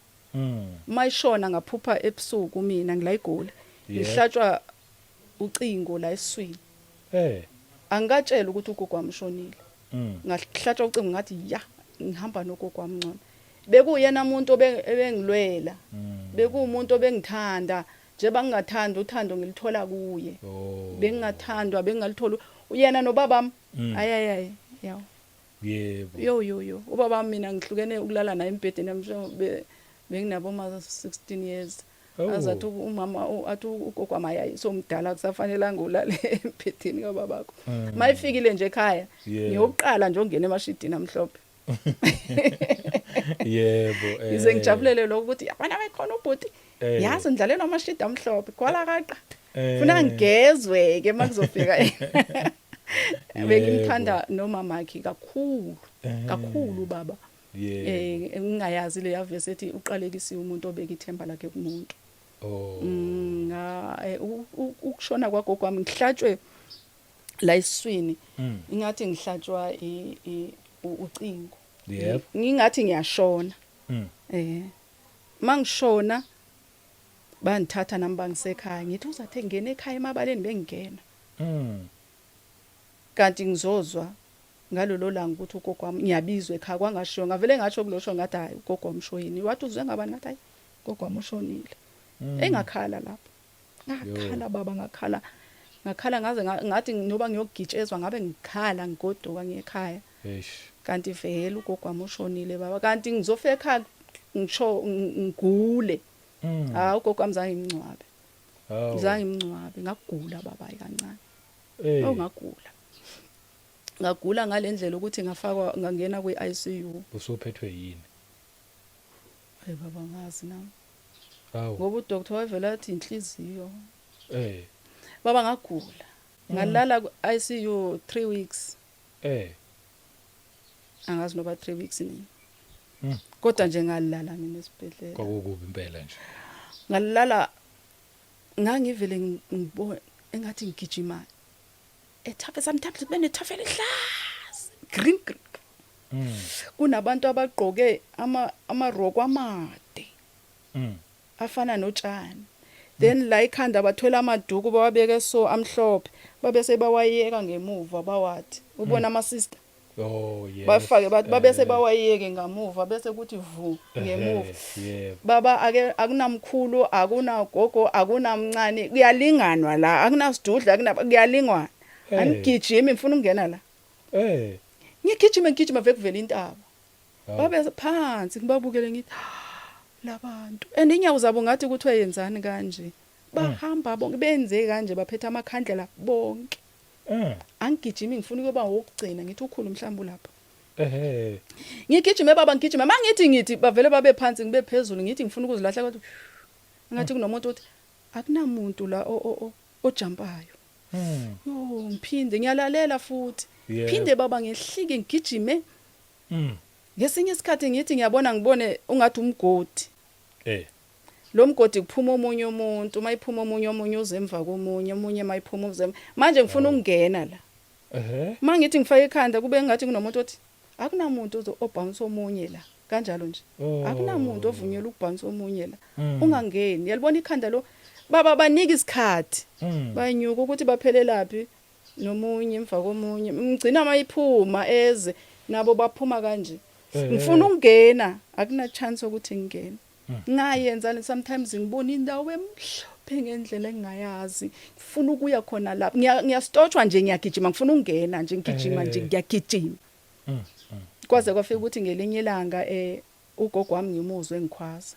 A: mayishona ngaphupha ebusuku mina ngilayigula ngihlatshwa ucingo la eswini angikatshela ukuthi ugogo wami ushonile ngahlatshwa ucingo ngathi ngihamba nogogo wami ngcono bekuyena umuntu ebengilwela bekuumuntu obengithanda nje bangingathanda uthando ngilithola kuye bengingathandwa bengalithola uyena nobabami ayayaye yawo yebo yo ubaba mina ngihlukene ukulala naye embedeni amsho benginabo ma 16 years azathi umama athi ugogo wami somdala kusafanele ngolale embedeni kababakho mayifikile nje ekhaya ngiyokuqala nje ongena emashidini amhlophe
B: yebo
A: ize ngijabulele lokho ukuthi abana bayikhona ubhuti yazi ndlalelwa amashidi amhlophe kwala kaqa funa ngigezwe ke makuzofika bengimthanda nomamakhe kakhulu baba ngingayazi le yavese ethi uqalekisiwe umuntu obeka ithemba lakhe kumuntu ukushona kwagogo wami ngihlatshwe la iswini ingathi ngihlatshwa ucingo ngingathi ngiyashona mangishona bangithatha nami bangisekhaya ngithi uzathe ngene ekhaya emabaleni bengingena kanti ngizozwa ngalolo langa ukuthi ugogo wami ngiyabizwa ekhaya kwangashiyo ngavele ngatsho kulosho ngathi hayi ugogo wami ushoyini wathi uzwe ngabani ngathi hayi ugogo wami ushonile engakhala lapho ngakhala baba ngakhala ngaze ngathi noba ngiyogitshezwa ngabe ngikhala ngigoduka ngekhaya kanti vele ugogo wami ushonile baba kanti ngizofika ekhaya ngisho ngigule ugogo wami zange ngimncwabe ngagula baba kancane ngagula ngalendlela ukuthi ngangena kweICU
B: usuphethwe yini
A: baba ngazi nami ngoba udoctor wavela athi inhliziyo baba ngagula ngalala ku ICU 3 weeks angazi noba 3 weeks nini kodwa nje ngalala mina esibhedlela
B: kwakukubi impela nje
A: ngalala ngangivele ngibona engathi ngigijima ethafe sometimes kube nethafela ehlaza green kunabantu abagqoke amaroko amade afana notshani then la ikhanda bathwela amaduku bawabeke so amhlophe babese bawayeka ngemuva bawathi ubona ama sister
B: yes
A: bafake babese bawayeke ngamuva bese kuthi vu ngemuva baba akunamkhulu akunagogo akunamncane kuyalinganwa la akunasidudla kuyalingwana angigijimi ngifuna ukungena la ngigijima vekuvela intaba babe phansi ngibabukele ngithi labantu andinyawo zabo ngathi kuthiwa yenzani kanje bahamba bonke benze kanje baphethe amakhandlela bonke angigijimi ngifuna ukuba wokugcina ngithi ukhulu mhlawumbe lapha ngigijime baba ngigijima mangithi bavele babe phansi ngibe phezulu ngithi ngifuna ukuzilahla kodwa ngathi kunomuntu othi akunamuntu la ojampayo ngiphinde ngiyalalela futhi phinde baba ngehlike ngigijime ngesinye isikhathi ngithi ngibone ungathi umgodi lo mgodi kuphuma omunye umuntu mayiphuma omunye uzemva komunye mayiphuma uzemva manje ngifuna ukungena la mangithi ngifake ikhanda kube ngathi kunomuntu othi akunamuntu obhounce omunye la kanjalo nje akunamuntu ovunyelwa ukubhounce omunye la ungangeni yalibona ikhanda lo baba banika isikhathi banyuka ukuthi baphelelaphi nomunye emva komunye ngigcina mayiphuma eze nabo baphuma kanje ngifuna ukungena akuna chance ukuthi ngingene ngayenza sometimes ngibona indawo emhlophe ngendlela engayazi ngifuna ukuya khona lapha ngiyastotshwa nje ngiyagijima ngifuna ukungena nje ngigijima nje ngiyagijima kwaze kwafika ukuthi ngelinye ilanga ugogo wami ngimuzwe ngikhwaza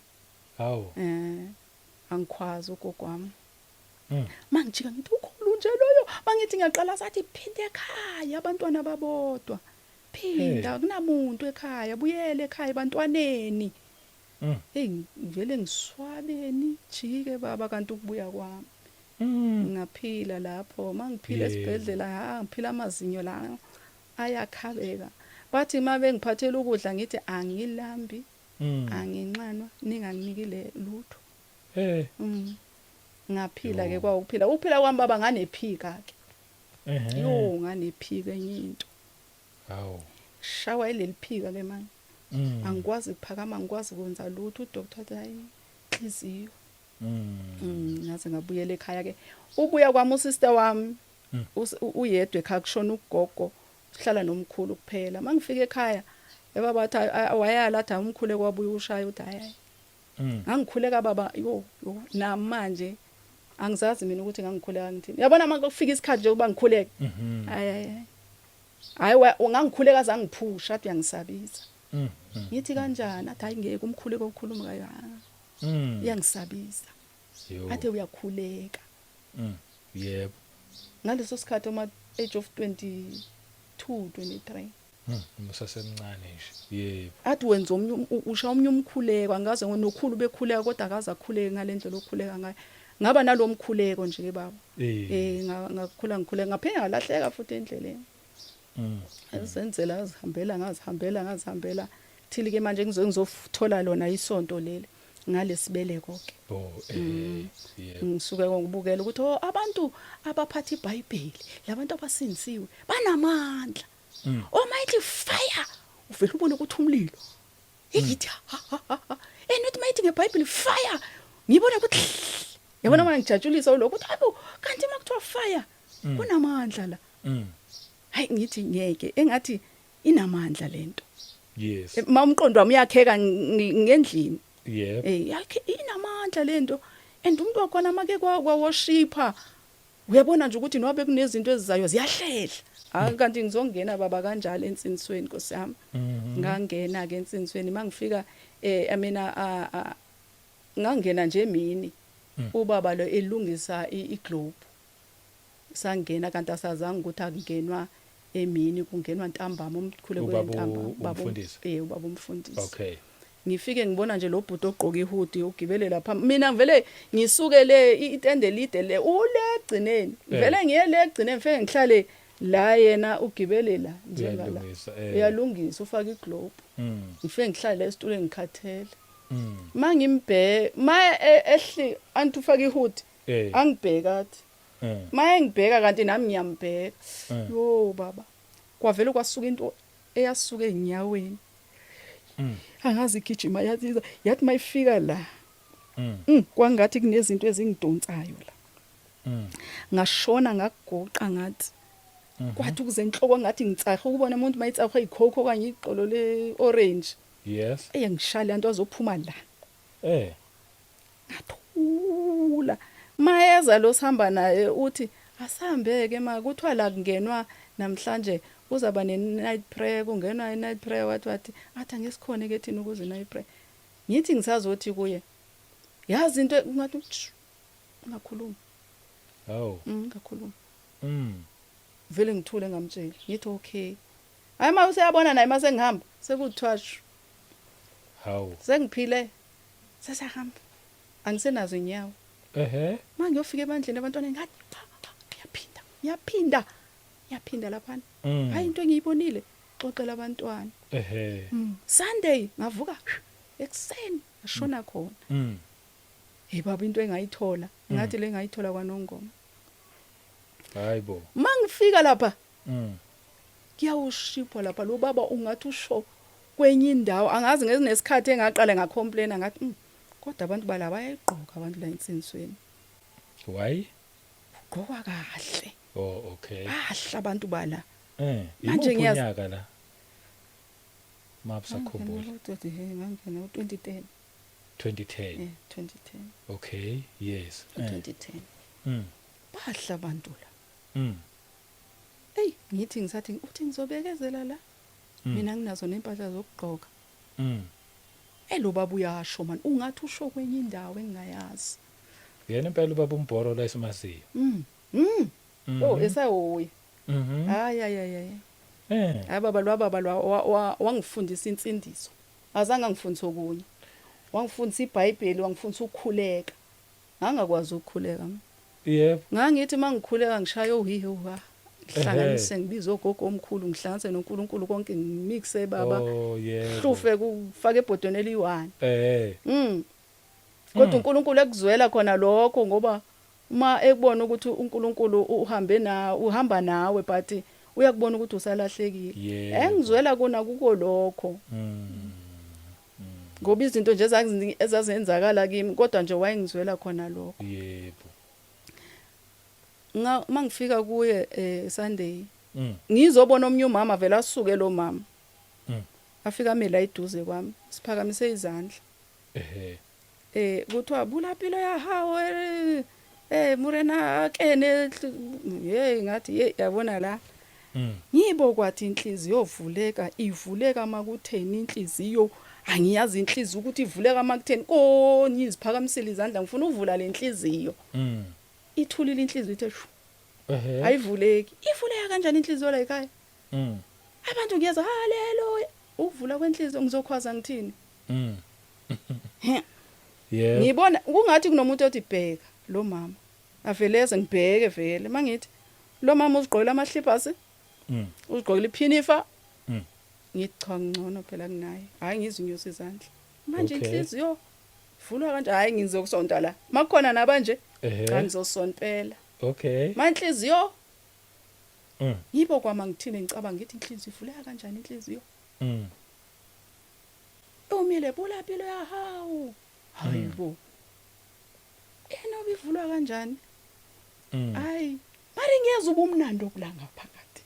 A: angikhwaza ugogo wami mangijika ngithi ukhulu nje loyo mangithi ngiyaqala sathi phinde ekhaya abantwana babodwa phinda kunamuntu ekhaya buyele ekhaya abantwaneni ngivele ngiswabeni jike baba kanti ukubuya kwami ngaphila lapho mangiphila esibhedlela ngiphila amazinyo la ayakhabeka bathi mabe ngiphathela ukudla ngithi angilambi anginxanwa ninganginikile lutho ngaphila ke kwaukuphila ukuphila kwami baba nganephika ke nganephika enye into shawa ileliphika ke manje angikwazi ukuphakama angikwazi ukwenza lutho udoctor athi hayi inhliziyo ngaze ngabuyela ekhaya ke ubuya kwami usister wami uyedwa ekhaya kushona ugogo uhlala nomkhulu kuphela mangifika ekhaya bathi wayala athi umkhulu ekwabuya ushaya uthi hayi ngangikhuleka baba namanje angizazi mina ukuthi ngangikhuleka ngithini yabona manje kufika isikhathi nje ukuba ngikhuleke hayi ungangikhuleka zangiphusha athi uyangisabisa ngithi kanjani athi hayi ngeke umkhuleko okhuluma ngayo uyangisabisa athi uyakhuleka
B: yebo
A: ngaleso sikhathi oma age of 22 23
B: musasemncane nje yebo
A: athi wenza usha omnye umkhuleko angaze ngonokhulu bekhuleka kodwa akaza akhuleke ngalendlela okhuleka ngayo ngaba nalomkhuleko nje ke baba ngakhula ngikhuleka ngaphenya ngalahleka futhi endleleni senzela ngazihambela thili ke manje ngizothola lona isonto leli ngalesibeleko ke ngisuke ngibukela ukuthi abantu abaphatha iBhayibheli labantu abasindisiwe banamandla mighty fire uvela ubone ukuthi umlilo ngithi not mighty ngeBhayibheli fire ngibona ukuthi yabona manje ngijatshulisa lokho ukuthi hayi kanti makuthiwa fire kunamandla la hayi ngithi ngeke engathi inamandla lento
B: yes
A: umqondo wami uyakheka ngendlini
B: yebo
A: inamandla lento and umuntu wakhona make kwa worshipa uyabona nje ukuthi nobe kunezinto ezizayo ziyahlela kanti ngizongena baba kanjalo ensinisweni Nkosi yami ngangena ke ensinisweni mangifika mina ngangena nje emini ubaba lo elungisa iglobe sangena kanti asazange ukuthi akungenwa emini kungenwa ntambama umkhule kwentambama
B: ubaba umfundisi
A: ubaba umfundisi
B: okay
A: ngifike ngibona nje lo bhuti ogqoka ihoodie ugibele lapha mina ngivele ngisuke le itende lide le ule egcineni vele ngiye le egcineni ngifike ngihlale la yena ugibele la njengala uyalungisa ufaka iglobe ngifike ngihlale esitulweni ngikhathele mangimbe ehli anti ufaka ihoodie angibheka athi maye ngibheka kanti nami ngiyambheka yo baba kwavele kwasuka into eyasuka enyaweni angazi igijima yathi mayifika la kwangathi kunezinto ezingidonsayo la ngashona ngagoqa ngathi kwathi ukuze enhloko ngathi ngitsahe ukubona umuntu mayitsahe ikhokho kanye iqolo le orange
B: yes
A: ngishaya into azophuma la ngathula mayeza lo sihamba naye uthi asihambeke ma kuthiwa la kungenwa namhlanje uzaba ne-night prayer kungenwa i-night prayer wathi angesikhona ke thina ukuze night prayer ngithi ngisazothi kuye yazi into ngathi ungakhuluma ngakhuluma vele ngithule ngamtshela ngithi okay hayi ma useyabona naye mase ngihamba sekuthwashu sengiphile sesahamba angisenazo inyawo mangiyofika ebandleni abantwana ngathi yaphinda lapha hayi into engiyibonile xoxela abantwana Sunday ngavuka ekseni ngashona khona baba into engayithola ngathi le ngayithola kwaNongoma
B: hayibo
A: mangifika lapha kuyawushipha lapha lo baba ungathi usho kwenye indawo angazi ngesikhathi engaqala ngacomplaina ngathi kodwa abantu bala bayayigqoka abantu la insinsweni
B: why
A: ugqoka kahle
B: okay
A: bahle abantu bala
B: manje ngiyazi la mapsa khumbula
A: ngangena 2010
B: 2010 okay yes
A: 2010 bahle abantu la ngithi ngisathi uthi ngizobekezela la mina nginazo nempahla zokugqoka lo baba uyasho man ungathi usho kwenye indawo engingayazi
B: yena impela ubaba umbhoro la esimasiyo
A: esawoyi hayi baba wangifundisa insindiso azange ngifundise okunye wangifundisa iBhayibheli wangifundisa ukukhuleka ngangakwazi ukukhuleka
B: yebo
A: ngangithi mangikhuleka ngishaya ohihe ngihlanganise ngibiza ogogo omkhulu ngihlanganise noNkulunkulu konke ngimixe baba hlufe kufake ebhodweni eli1 kodwa uNkulunkulu ekuzwela khona lokho ngoba uma ekubona ukuthi uNkulunkulu uhamba nawe but uyakubona ukuthi usalahlekile engizwela kona kuko lokho ngoba izinto nje ezazenzakala kimi kodwa nje wayengizwela khona lokho
B: yebo
A: mangifika kuye Sunday ngizobona omnye umama vela asuke lo mama afika mina la eduze kwami siphakamise izandla kuthiwa bulapilo ya hawe murena kene ngathi yabona la ngibo kwathi inhliziyo ivuleka makutheni inhliziyo angiyazi inhliziyo ukuthi ivuleka makutheni ngiziphakamisela izandla ngifuna uvula le inhliziyo ithulile inhliziyo ithe ayivuleki ivuleka kanjani inhliziyo la ekhaya abantu ngiyeza haleluya ukuvula kwenhliziyo ngizokhwaza ngithini ngibona kungathi kunomuntu othi bheka lo mama aveleze ngibheke vele mangithi lo mama uzigqokela amahlipasi uzigqokela iphinifa ngithi cha ngcono phela kunaye hayi ngizinyusa izandla manje inhliziyo vulwa kanje hayi ngizokusonta la makukhona nabanje cha ngizosontela
B: okay
A: manhliziyo yibo kwama ngithini ngicabanga ngithi inhliziyo ivuleka kanjani inhliziyo umile bulapilo ya hawu hayibo yena obivulwa kanjani hayi mari ngiyeza ubumnandi okulanga phakathi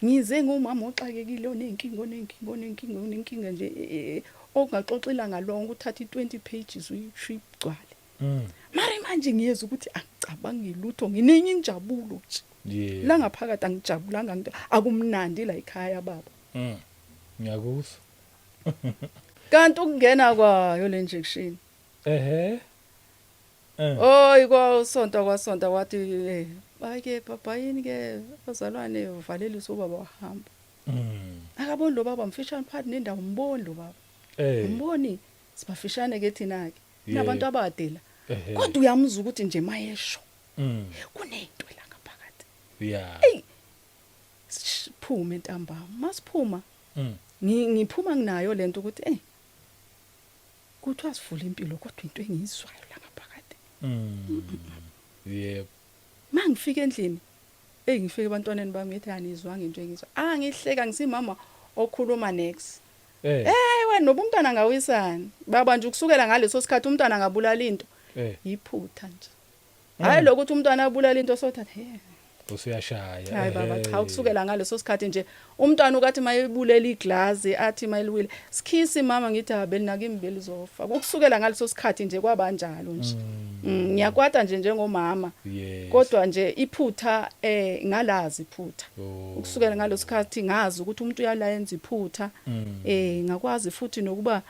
A: ngize ngumama oxakekile onenkinga nje ongaxoxela ngalonke uthatha i20 pages uyigcwale mari manje ngiyeza ukuthi angicabangi lutho nginingi injabulo nje la ngaphakathi angijabulanga akumnandi la ekhaya baba
B: ngiyakuzwa
A: kanti ukungena kwayo le injection kwasonta wathi bayike baba yini ke bazalwane uvaleliswa ubaba wahamba akaboni lo baba mfishane phakathi nendawo mboni lo baba umboni sibafishane ke thina ke nabantu abadela kodwa uyamuzwa ukuthi nje mayesho kunento la ngaphakathi hey siphume ntambama masiphuma ngiphuma nginayo lento ukuthi kuthiwa sivula impilo kodwa into engizwayo la ngaphakathi
B: yebo
A: mangifika endlini ngifike ebantwaneni bami ngithi anizwanga into engizwa ngihleka ngisimama okhuluma next wena nobumntwana ngawisana baba nje ukusukela ngaleso sikhathi umntwana ngabulala into yiphutha nje hayi lokuthi umntwana abulala into sothatha
B: usuyashaya
A: hayi baba cha ukusukela ngaleso sikhathi nje umntwana ukathi mayebulela iglass athi mayeliwile sikhisi mama ngithi abeli nakimbeli zofa ukusukela ngaleso sikhathi nje kwabanjalo nje ngiyakwata nje njengomama kodwa nje iphutha ngalazi iphutha ukusukela ngaleso sikhathi ngazi ukuthi umuntu uyalayenza iphutha ngakwazi futhi nokuba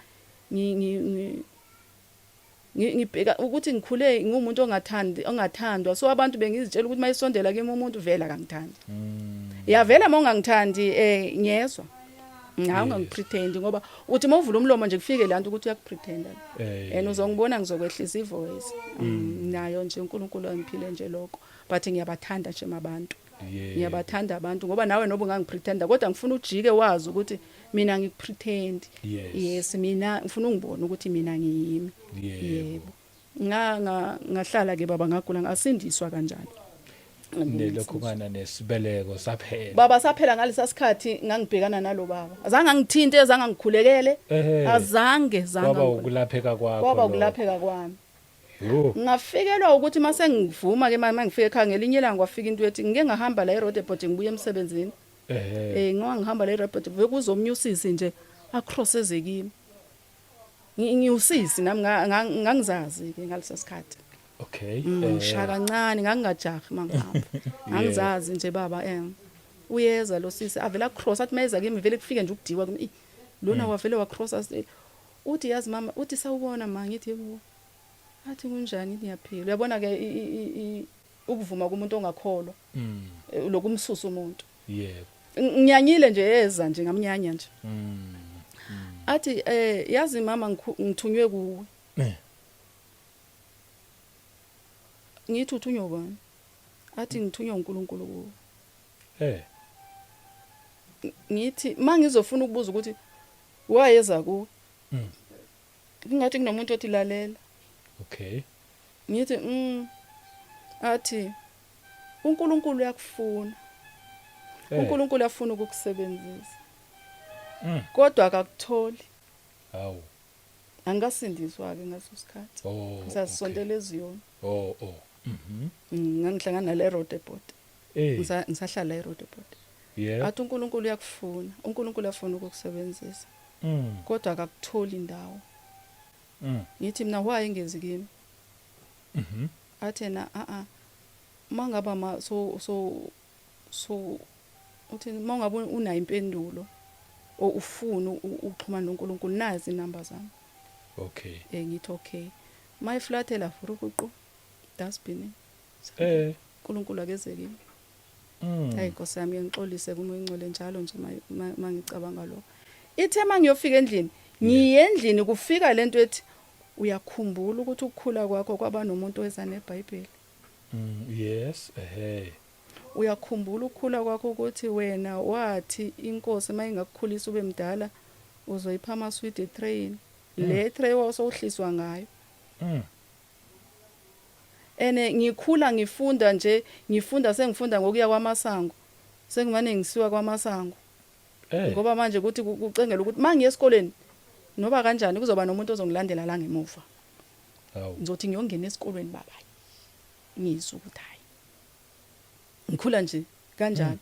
A: ngibheka ukuthi ngikhule ngumuntu ongathandwa so abantu bengizitshela ukuthi mayisondela kimi umuntu vela kangithandi yavela mawungangithandi ngiyezwa ngangipretend ngoba uthi mawuvula umlomo nje kufike lanto ukuthi uyakupretenda uzongibona ngizokwehlisa ivoice nayo nje uNkulunkulu angiphile nje lokho but ngiyabathanda nje abantu ngiyabathanda abantu ngoba nawe noba ungangipretenda kodwa ngifuna ujike wazi ukuthi mina ngikupretend yes mina ngifuna ungibone ukuthi mina ngiyimi yebo ngahlala ke baba ngagula ngasindiswa kanjani
B: lokho kana nesibeleko saphela
A: baba saphela ngalesa sikhathi ngangibhekana nalo baba azange ngithinte azange ngikhulekele azange
B: baba ukulapheka kwakho
A: baba ukulapheka kwami ngafikelwa ukuthi mase ngivuma ke manje ngifike ekhaya ngelinye ilanga kwafika into ethi ngike ngahamba la eRoadeport ngibuye emsebenzini ngihamba la eRoadeport bekuzomnyusisi nje acrosseze kimi ngiusisi nami ngangizazi ke ngalesa sikhathi
B: okay
A: shaka kancane ngangingajahi mangihamba ngangizazi nje baba uyeza lo sisi avela cross athi mayeza kimi vele kufike nje ukudiwa kimi lona wavele wa cross uthi yazi mama uthi sawubona ma ngithi yebo athi kunjani ngiyaphila uyabona ke ukuvuma kumuntu ongakholwa lokumsusa umuntu
B: yebo
A: ngiyanyile nje yeza nje ngamnyanya nje athi yazi mama ngithunywe kuwe ngithi uthunywa bani athi ngithunywa uNkulunkulu kuwe ngithi mangizofuna ukubuza ukuthi wayeza kuwe ngingathi kunomuntu othi lalela
B: okay
A: ngithi athi uNkulunkulu uyakufuna uNkulunkulu uyafuna ukukusebenzisa kodwa akakutholi
B: hawu
A: angasindiswa ke ngaso sikhathi ngisasondela eziyona ngangihlangana nale Roadeport ngisahlala eRoadeport athi uNkulunkulu uyakufuna uNkulunkulu uyafuna ukukusebenzisa kodwa akakutholi indawo ngithi mina why ingezi kimi athena mangaba so uthi mangabe unayo impendulo ufuna uxhumana noNkulunkulu nazi inamba zami
B: okay
A: ngithi okay my flatela furukuqo dasbini uNkulunkulu akezeke kimi hayi Nkosi yami ngixolise kuma ingcole njalo nje mangicabanga lo ithe mangiyofika endlini ngiyendlini kufika lento ethi uyakhumbula ukuthi ukukhula kwakho kwaba nomuntu oweza neBhayibheli
B: yes
A: uyakhumbula ukukhula kwakho ukuthi wena wathi inkosi mayingakukhulisa ube mdala uzoyipha amasweet train le tray wasowuhliswa ngayo ngikhula ngifunda nje sengifunda ngokuya kwaMasango sengimane ngisiwa kwaMasango ngoba manje ukuthi kucengela ukuthi mangiye esikoleni noba kanjani kuzoba nomuntu ozongilandela la ngemuva ngizothi ngiyongena esikoleni baba ngizwe ukuthi hayi ngikhula nje kanjani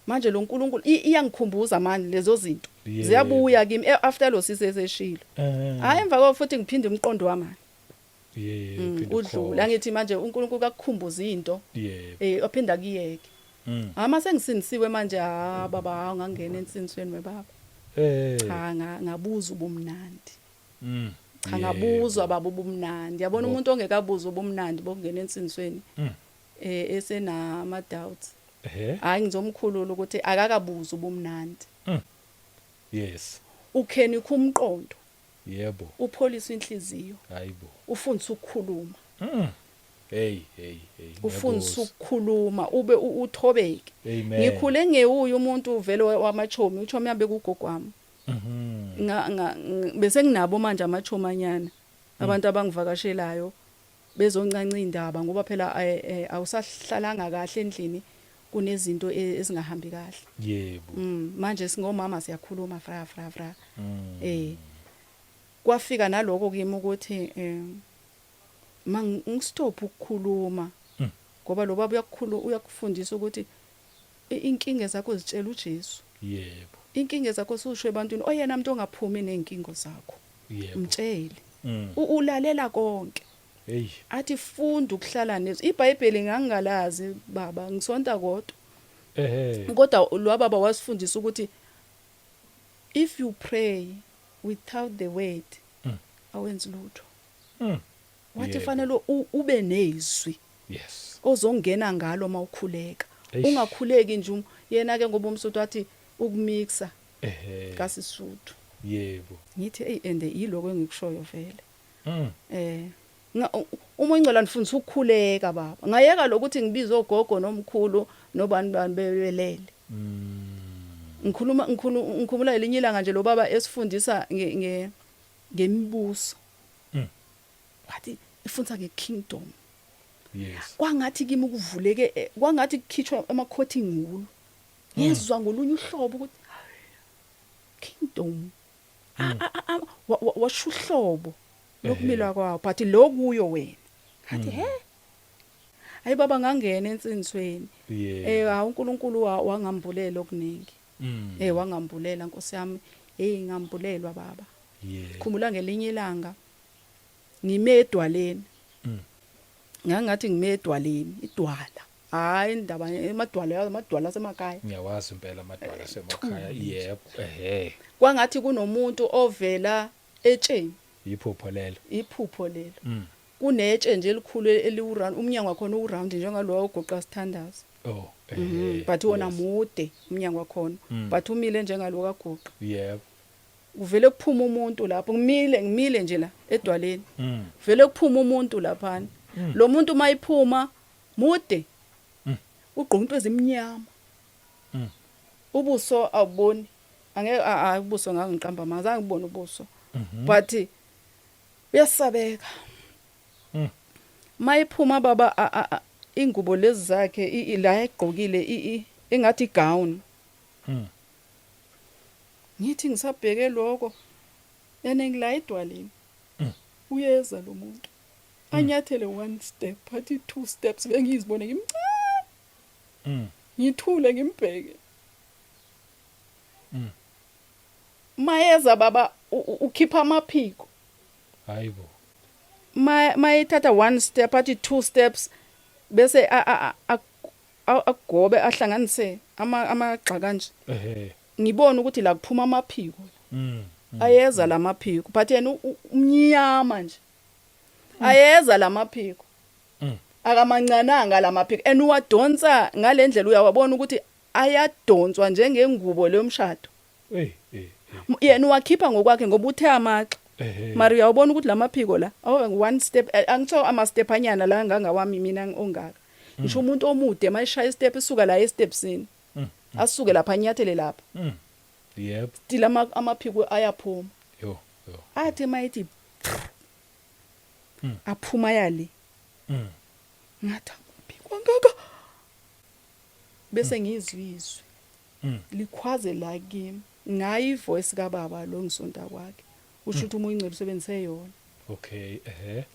A: manje lo nkulunkulu iyangikhumbuza manje lezo zinto ziyabuya kimi after lo siseseshilo hayi emva kwao futhi ngiphinde umqondo wami udlula ngithi manje uNkulunkulu akakukhumbuza into ophinda kuyeke ama sengisindisiwe manje baba ungangena ensinisweni webaba cha ngabuza ubumnandi cha ngabuzwa baba ubumnandi yabona umuntu ongekabuza ubumnandi bokungena ensinisweni esenama doubts hayi ngizomkhulula ukuthi akakabuza ubumnandi
B: yes
A: ukhenika umqondo
B: Yebo.
A: upholisa inhliziyo,
B: Hayibo.
A: ufundisa ukukhuluma,
B: Hey.
A: ufundisa ukukhuluma ube uthobeke.
B: Amen.
A: Ngikhule ngewuye umuntu vele wamachomi, uchomi yabe kugogwami. Bese nginabo manje amachomanyana abantu abangivakashelayo bezoncanca indaba ngoba phela awusahlalanga kahle endlini kunezinto ezingahambi kahle.
B: Yebo.
A: Manje singomama siyakhuluma fra. Kwafika naloko kimi ukuthi ngistop ukukhuluma ngoba lo baba uyakufundisa ukuthi inkinga zakho zitshela uJesu.
B: Yebo.
A: Inkinga zakho susho ebantwini oyena umuntu ongaphumi nenkingo zakho.
B: Yebo.
A: Mtshele. Ulalela konke.
B: Hey.
A: Athi funda ukuhlala nezo. iBhayibheli ngangalazi baba ngisonta kodwa. Kodwa lo baba wasifundisa ukuthi if you pray without the word awenzi lutho. Wathi fanele ube nezwi.
B: Yes.
A: Ozongena ngalo mawukhuleka. Ungakhuleki nje yena ke ngoba umsuthu wathi ukumixa kaSisuthu.
B: Yebo.
A: Ngithi and yiloko engikushoyo vele. Uma ingcela nifundisa ukukhuleka baba. Ngayeka lokuthi ngibize ogogo nomkhulu nobani bebelele. Ngikhuluma elinye ilanga nje lo baba esifundisa ngemibuso. Wathi ifundisa ngekingdom.
B: Yes.
A: Kwangathi kimi ukuvuleke kwangathi kukhitshwa amakhothi ngulu. Yezwa ngolunye uhlobo ukuthi kingdom. Washo uhlobo lokumila kwawo but lo kuyo wena. Ngathi hayi baba ngangena ensinisweni. uNkulunkulu wangambulela okuningi. Wangambulela Nkosi yami. Ngambulelwa baba. Khumula ngelinye ilanga ngime edwaleni. Ngangathi ngime edwaleni, idwala. Hayi indaba amadwala asemakhaya.
B: Ngiyawazi impela amadwala asemakhaya. Yebo.
A: Kwangathi kunomuntu ovela etsheni.
B: Iphupho lelo.
A: Kunetshe nje elikhulu eliwuround umnyango wakhona uround njengalo ogoqa sithandaza. But wona mude umnyango wakhona. But umile njengalo kagoqa.
B: Yebo.
A: Uvele kuphuma umuntu lapho ngimile nje la edwaleni. Vele kuphuma umuntu lapha. Lo muntu mayiphuma mude. Ugqonto ezimnyama. Ubuso awuboni. Angeke ubuso ngangiqamba mazange ngibone ubuso. But uyasabeka. Mayiphuma baba ingubo lezi zakhe la egqokile engathi gown. Ngithi ngisabheke lokho yena ngila edwaleni. Uyeza lo muntu. Anyathele 1 step, phathi 2 steps bengizibone ngimncane. Ngithule ngimbheke. Mayeza baba ukhipha amaphiko.
B: Hayibo.
A: Mayithatha 1 step phathi 2 steps bese agobe ahlanganise amagxa kanje. Ngibona ukuthi la kuphuma amaphiko. Ayeza lamaphiko but yena umnyama nje. Ayeza lamaphiko. Akamancananga lamaphiko enuwadonsa ngalendlela uyawabona ukuthi ayadonswa njengengubo lomshado. Yena wakhipha ngokwakhe ngoba uthe amaxa. Mari uyawubona ukuthi lamaphiko la awu 1 step angitho ama step anyana la ngangawami mina ongaka. Ngisho umuntu omude mayishaya step isuka la estepsini. Asuke lapha anyathele lapha.
B: Yep.
A: Stila amaphiko ayaphuma.
B: Yo.
A: Athi mayithi aphuma yali. Ngathi amaphiko ngaka. Bese ngizwizwe. Likhwaze la kimi. Ngayi voice kaBaba lo ngisonta kwakhe. Usho ukuthi umoya ingcebo usebenzise yona.
B: Okay,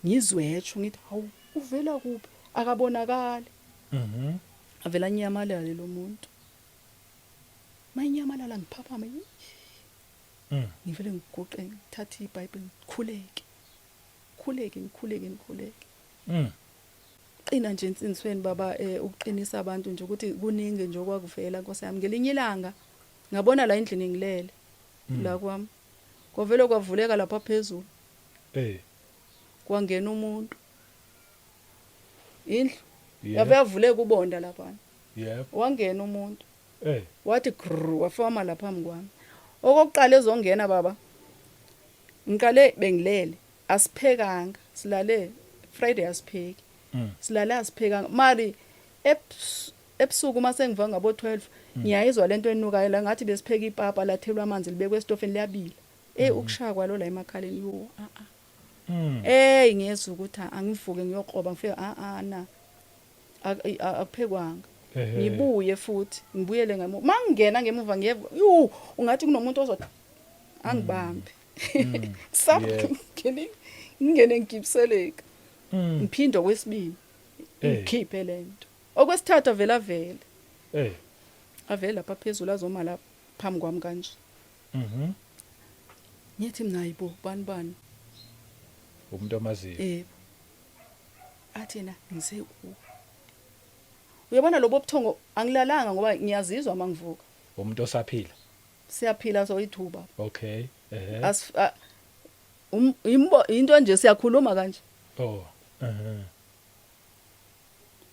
A: Ngizwetsho ngithi hawu uvela kuphi akabonakali. Avela nyamalala lo muntu. Manyamalala ngiphaphama. Ngivele ngiguqe ngithatha iBhayibheli ngikhuleke. Qina nje insinisweni baba ukuqinisa abantu nje ukuthi kuningi nje okwakuvela Nkosi yami ngelinye ilanga ngabona la endlini ngilele la kwami. Kwavele kwavuleka lapha phezulu. Kwangena umuntu. Indlu. Yavuleka ubonda lapha.
B: Yep.
A: Wangena umuntu. Wathi grrr wafama lapha phambi kwami. Okokuqala ezongena baba. ngiqale bengilele asiphekanga silale Friday asipheki silale asiphekanga mari ebusuku mase ngivuka ngabo 12 ngiyayizwa lento enukayo la ngathi besipheka ipapa lathelwa amanzi libekwe estofeni liyabila ukushaya kwalo la emakhaleni yo ngiyezwa ukuthi angivuke ngiyokroba ngifike na akuphekwanga ngibuye futhi ngibuyele ngemuva mangingena ngemuva ngiyeva ungathi kunomuntu ozothi angibambe ngingene ngigibiseleka ngiphinde kwesibili ngikhiphe lento okwesithathu avela lapha phezulu azoma lapha phambi kwami kanje ngithi mina hayibo bani
B: umuntu omaziyo
A: athi yena ngiseku uyabona lobo buthongo angilalanga ngoba ngiyazizwa mangivuka
B: umuntu osaphila
A: siyaphila soyithuba
B: okay
A: into nje siyakhuluma kanje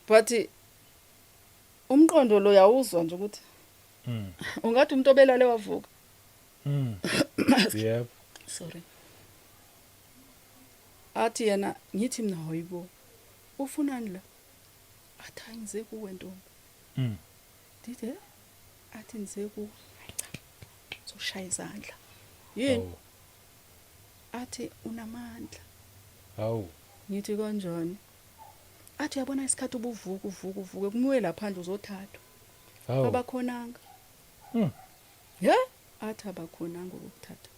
A: but umqondo lo yawuzwa nje ukuthi ungathi umuntu obelale wavuka
B: yep
A: sorry athi yena ngithi mina hoyibo ufunani la athi ngize kuwe ntombi dide athi ngize ku zoshaya izandla yini athi unamandla ngithi kanjani athi yabona isikhathi ubuvuka kumuwe laphandle uzothathwa abakhonanga athi abakhonanga ukuthatha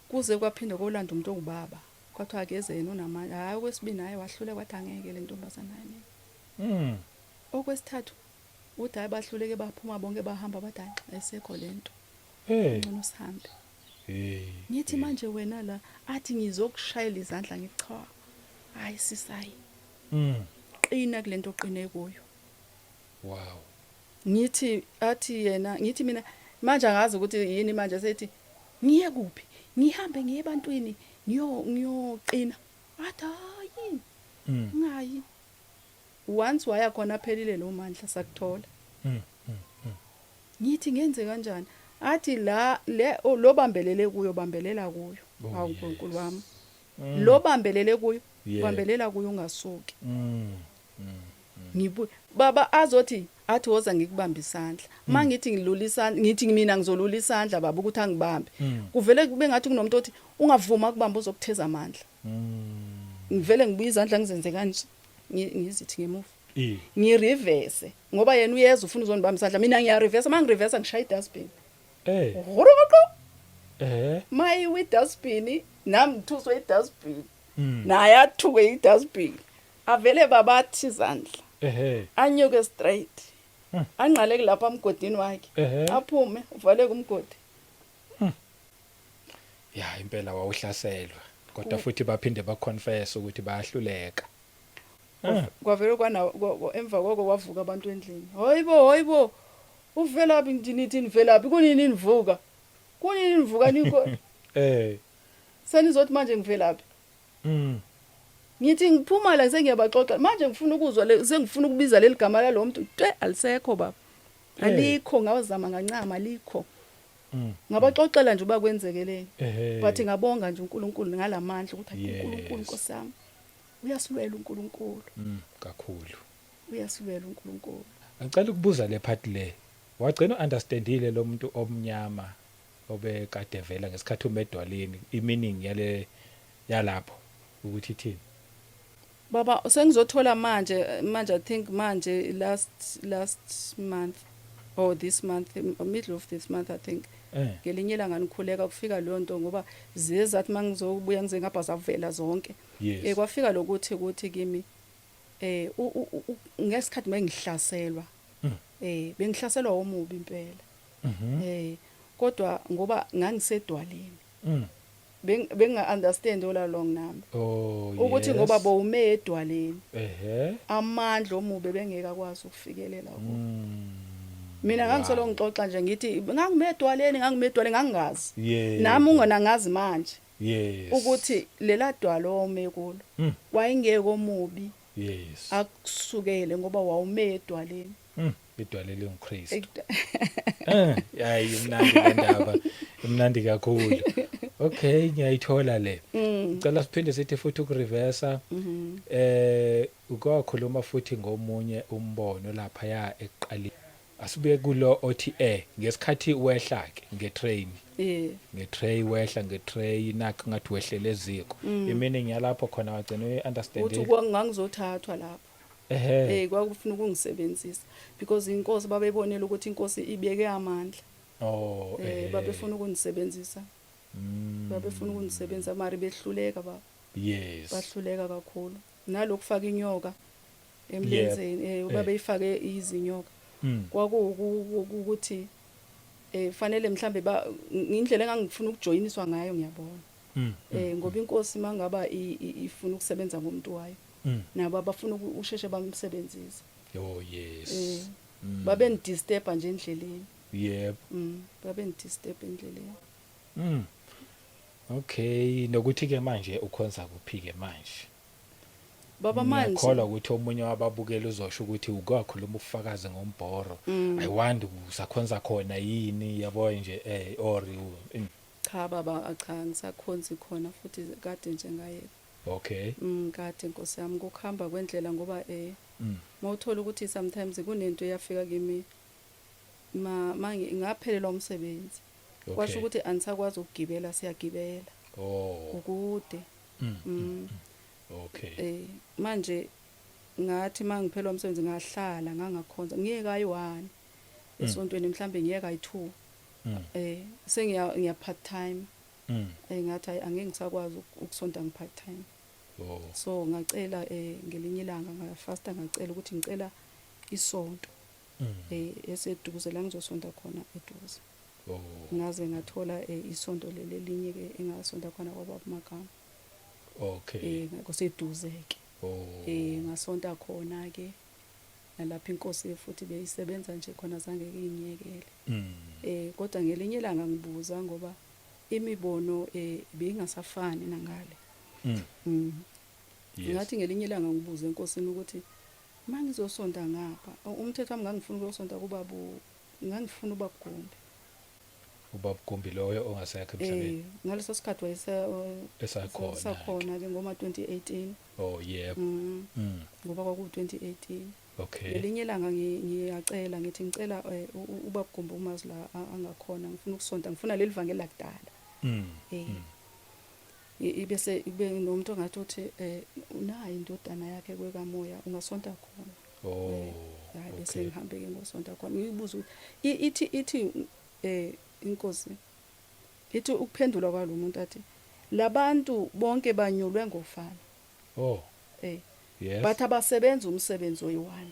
A: kuze kwaphinde kolanda umuntu ongubaba kwathiwa akeze yena unamandla hayi okwesibini hayi wahlule kwathi angeke le ntombazana yini okwesithathu uthi hayi bahluleke baphuma bonke bahamba bathi ayisekho lento ngcono sihambe ngithi manje wena la athi ngizokushayela izandla ngicha hayi sisayi qina kulento oqine kuyo
B: wow
A: ngithi athi yena ngithi mina manje angazi ukuthi yini manje sethi ngiye kuphi ngihambe ngiye ebantwini ngiyoqina athi hayi ngayi once waya khona phelile lo mandla sakuthola ngithi ngenze kanjani athi lo bambelele kuyo bambelela kuyo awuNkulunkulu wami lo bambelele kuyo bambelela kuyo ungasuki ngibuye baba azothi athi woza ngikubamba isandla mangithi ngilula isandla ngithi mina ngizolula isandla baba ukuthi angibambe kuvele kube ngathi kunomuntu othi ungavuma kubamba uzokutheza amandla ngivele ngibuye izandla ngizenze kanje ngizithi ngemuva ngireverse ngoba yena uyeza ufuna uzonibamba isandla mina ngiyareverse mangireverse ngishaya idustbin mayi with dustbin nami ngithuswe idustbin naye athuke idustbin avele babathi izandla anyuke straight anqaleke lapha emgodini wakhe aphume uvale kumgodi
B: impela wawuhlaselwa kodwa futhi baphinde baconfess ukuthi bayahluleka
A: kwavele emva kwako kwavuka abantu endlini hoyibo uvelaphi nithi nivelaphi kunini nivuka niko senizothi manje ngivelaphi ngithi ngiphuma la sengiyabaxoxa manje ngifuna ukuzwa sengifuna ukubiza leli gama lalo muntu alisekho baba alikho ngawazama ngancama alikho ngabaxoxela nje bakwenzekeleni but ngabonga nje uNkulunkulu ngalamandla ukuthi uNkulunkulu Nkosi yami uyasilwela uNkulunkulu
B: kakhulu
A: uyasilwela uNkulunkulu
B: ngicela ukubuza le part le wagcina understandile lo muntu omnyama obekade vela ngesikhathi umedwaleni i-meaning yalapho ukuthi ithini
A: baba sengizothola manje I think manje last month or this month middle of this month I think ngelinye ilanga ngikhuleka kufika leyo nto ngoba zizathi mangizobuya ngize ngapha zavela zonke kwafika lokuthi kimi ngesikhathi bengihlaselwa bengihlaselwa omubi impela kodwa ngoba ngangisedwaleni benga understand all along nami ukuthi ngoba bowume edwaleni amandla omubi bengeka kwazi ukufikelela kuwo mina ngangisolo ngixoxa nje ngithi ngangimedwaleni ngangingazi nami ungonangazi manje ukuthi lela dwalo ome kulo wayengeke omubi akusukele ngoba wawume edwaleni
B: idwalele ngicrazy hayi imnandi le ndaba imnandi kakhulu Okay, ngiyayithola le. Ngicela siphinde sithi futhi ukureversa. Ukwakhuluma futhi ngomunye umbono lapha ya eqaleni. Asibuye kulo othi ngesikhathi wehla ke ngetrain. Ngetray wehla ngetray nakho ngathi wehlele eziko. Imini ngiyalapho khona wagcina uunderstand.
A: Uthi kwangizothathwa lapho. Kwakufuna ukungisebenzisa because inkosi babebonela ukuthi inkosi ibeke amandla. Babefuna ukungisebenzisa. Babefuna ukungisebenza mari behluleka baba.
B: Yes.
A: Bahluleka kakhulu. Nalokufaka inyoka emlenzeni babeyifake izinyoka. Kwakuwukuthi fanele mhlambe indlela engangifuna ukujoyiniswa ngayo ngiyabona. Ngoba inkosi mangaba ifuna ukusebenza ngomuntu wayo. Nabo abafuna usheshe bamsebenzise.
B: Oh yes.
A: Babe ndisturb nje endleleni.
B: Yep.
A: Babe ndisturb endleleni.
B: Okay, nokuthi ke manje ukhonza kuphi ke manje?
A: Baba manje
B: ngiyakholwa ukuthi omunye wababukela uzosho ukuthi ukwakhuluma ubufakazi ngombhoro. I wonder usakhonza khona yini yabo nje or
A: cha baba cha ngisakhonza khona futhi kade nje ngayeka.
B: Okay.
A: Kade Nkosi yami ukuhamba kwendlela ngoba mawuthola ukuthi sometimes kunento eyafika kimi ngaphelelwa umsebenzi. Kwasho ukuthi anisakwazi ukugibela siyagibela. Ukude.
B: Okay.
A: Manje ngathi mangiphelwa umsebenzi ngahlala ngangakhonza ngiyeka ayi1 esontweni mhlambe ngiyeka ayi2 sengiya part time ngathi angeke ngisakwazi ukusonta ngipart time. So ngacela ngelinye ilanga ngafasta ngacela ukuthi ngicela isonto eseduze la ngizosonta khona eduze. Ngaze ngathola isonto lelinye ke engasonta khona kwababa Magama.
B: Okay.
A: Ngoseduze ke. Ngasonta khona ke nalapha inkosi futhi beyisebenza nje khona zange ngiyinyekele. Kodwa ngelinye ilanga ngibuza ngoba imibono beyingasafani nangale. Ngathi ngelinye ilanga ngibuza enkosini ukuthi mangizosonta ngapha umthetho wami ngangifuna ukuyosonta kubabu ngangifuna ubabugumbi.
B: Ubabugumbi loyo ongasekho emhlabeni.
A: Ngaleso sikhathi wayesakhona ke ngoma 2018.
B: Oh yep.
A: Ngoba kwaku 2018.
B: Okay.
A: Ngelinye ilanga ngiyacela ngithi ngicela ubabugumbi umazi la angakhona ngifuna ukusonta ngifuna leli vangeli lakudala. Ibese ibe nomuntu ongathi uthi unayo indodana yakhe kwekamoya ungasonta khona. Hayi bese ngihambe ke ngosonta khona ngiyibuza ukuthi ithi inkosi ithi ukuphendula kwalo muntu athi labantu bonke banyulwe ngofana.
B: Yes.
A: But abasebenza umsebenzi oyi1.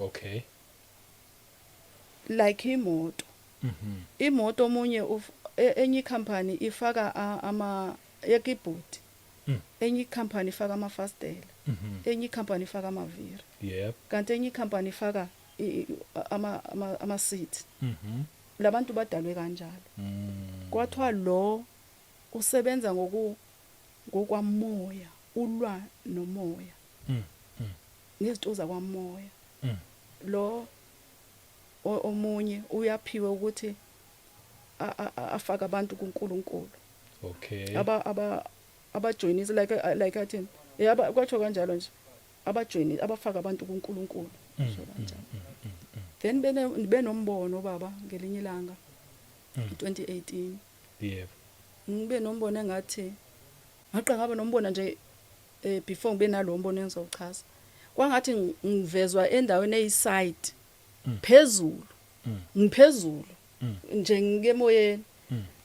B: Okay.
A: Like imoto. Imoto omunye enye company ifaka ama ekibhodi. Enye company ifaka amafastela. Enye company ifaka amaviri.
B: Yep.
A: Kanti enye company ifaka ama seat. Labantu badalwe kanjalo. Kwathiwa lo usebenza ngokwamoya, ulwa nomoya. Nezinto zakwamoya. Lo omunye uyaphiwe ukuthi afaka abantu kuNkulunkulu.
B: Okay.
A: Abajoinisa like athi kwathi kanjalo nje abajoin abafaka abantu kuNkulunkulu so kanjalo. Then benombono baba ngelinye ilanga 2018.
B: Yep.
A: Ngibe nombono engathi ngaqanga nombono nje before ngibe nalombono engizochaza. Kwangathi ngivezwa endaweni eyiside phezulu. Ngiphezulu nje ngemoyeni.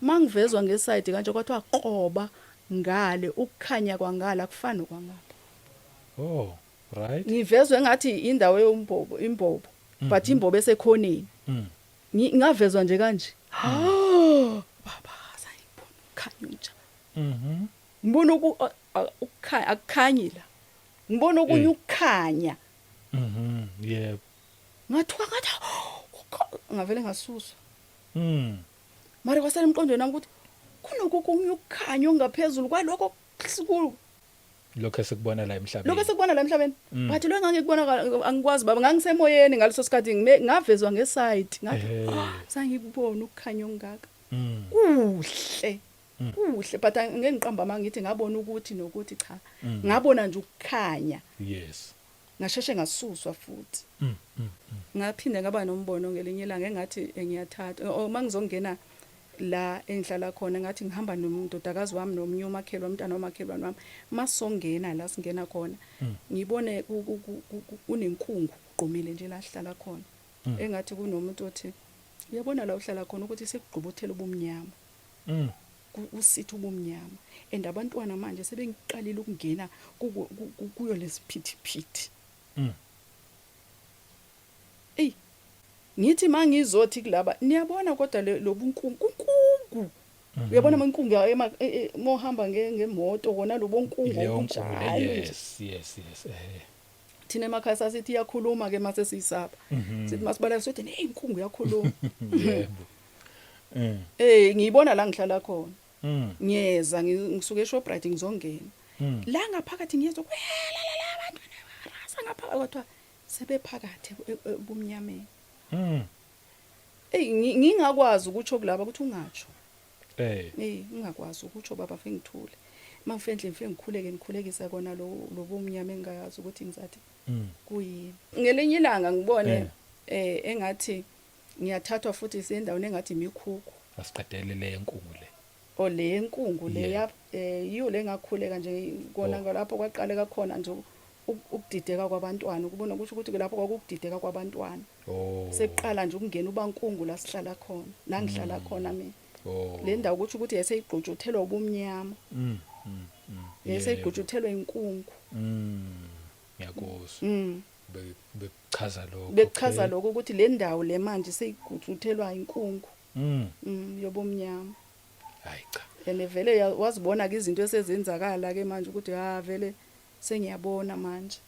A: Mangivezwa ngeside kanje kwathiwa qoba ngale ukukhanya kwangala kufana kwangapha.
B: Oh, right.
A: Ngivezwe engathi indawo imbobo but imbobo esekhoneni. Ngavezwa nje kanje. Baba sayibona ukhanya unja. Ngibona ukukhanya akukhanye la. Ngibona okunye ukukhanya.
B: Yep.
A: Ngathiwa ngathi ngavele ngasuswa. Mara kwasala emqondweni wami ukuthi kunokunye ukukhanya ongaphezulu kwaloko sikulu.
B: Lokho esikubona la emhlabeni.
A: Lokho esikubona la emhlabeni. Bathi lo ngangikubona angikwazi baba ngangisemoyeni ngaleso sikhathi ngavezwa ngeside ngathi sangikubona ukukhanya ongaka. Kuhle. kuhle but ngeke ngiqamba mangithi ngabona ukuthi nokuthi cha ngabona nje ukukhanya
B: yes
A: ngasheshe ngasuswa futhi ngaphinde ngaba nombono ngelinye ilanga engathi ngiyathatha mangizongena la engihlala khona ngathi ngihamba nomndodakazi wami nomnye umakhelwane umntana wamakhelwane wami masongena la singena khona ngibone kunenkungu uqhumile nje la sihlala khona engathi kunomuntu othi uyabona la uhlala khona ukuthi sekugqubuthela ubumnyama usithi ubumnyama and abantwana manje sebengiqalile ukungena kuyo lesiphithiphithi ngithi mangizothi kulaba niyabona kodwa lobunkungu uyabona amankungu mohamba ngemoto wona lobunkungu kunjalo
B: yes
A: thina emakhaya sasithi iyakhuluma ke mase sisapha sithi masibala sothi inkungu yakhuluma
B: yebo
A: ngiyibona la ngihlala khona ngiyeza ngisuke eShoprite ngizongena la ngaphakathi ngiyezwa la abantwana barasa ngaphakathi kodwa sebephakathi ebumnyameni ngingakwazi ukutsho kulaba ukuthi ungatsho ngingakwazi ukutsho baba fe ngithule mangifendle mfe ngikhulekisa kona lo bomnyama engayazi ukuthi ngizathi kuyini ngelinye ilanga ngibone engathi ngiyathathwa futhi sendaweni engathi imikhukhu
B: asiqedele le enkungu le
A: le enkungu le yiyo le ngakhuleka nje kona lapho kwaqaleka khona nje ukudideka kwabantwana ukubona ukuthi lapho kwakudideka kwabantwana seqala nje ukungena ubankungu la sihlala khona la ngihlala khona mina le ndawo ukuthi yaseyigqujuthelwa ubumnyama yaseyigqujuthelwa inkungu
B: ngiyakuzwa bechaza
A: lokho ukuthi le ndawo le manje seyigqujuthelwa inkungu yobumnyama
B: hayi cha
A: ene vele wazibona ke izinto esezenzakala ke manje ukuthi vele sengiyabona manje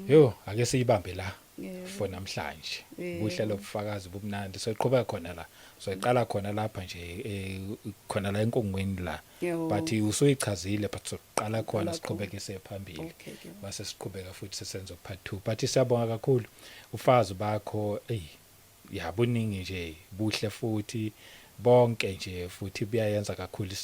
B: yo ake siyibambe la for namhlanje ubuhle lobufakazi bumnandi soyiqhubeka khona la soyiqala khona lapha nje khona la enkongweni la but usuyichazile but soqala khona siqhubekise phambili base siqhubeka futhi sesenza part 2 but siyabonga kakhulu ufazi bakho yabuningi nje buhle futhi bonke nje futhi buyayenza kakhulu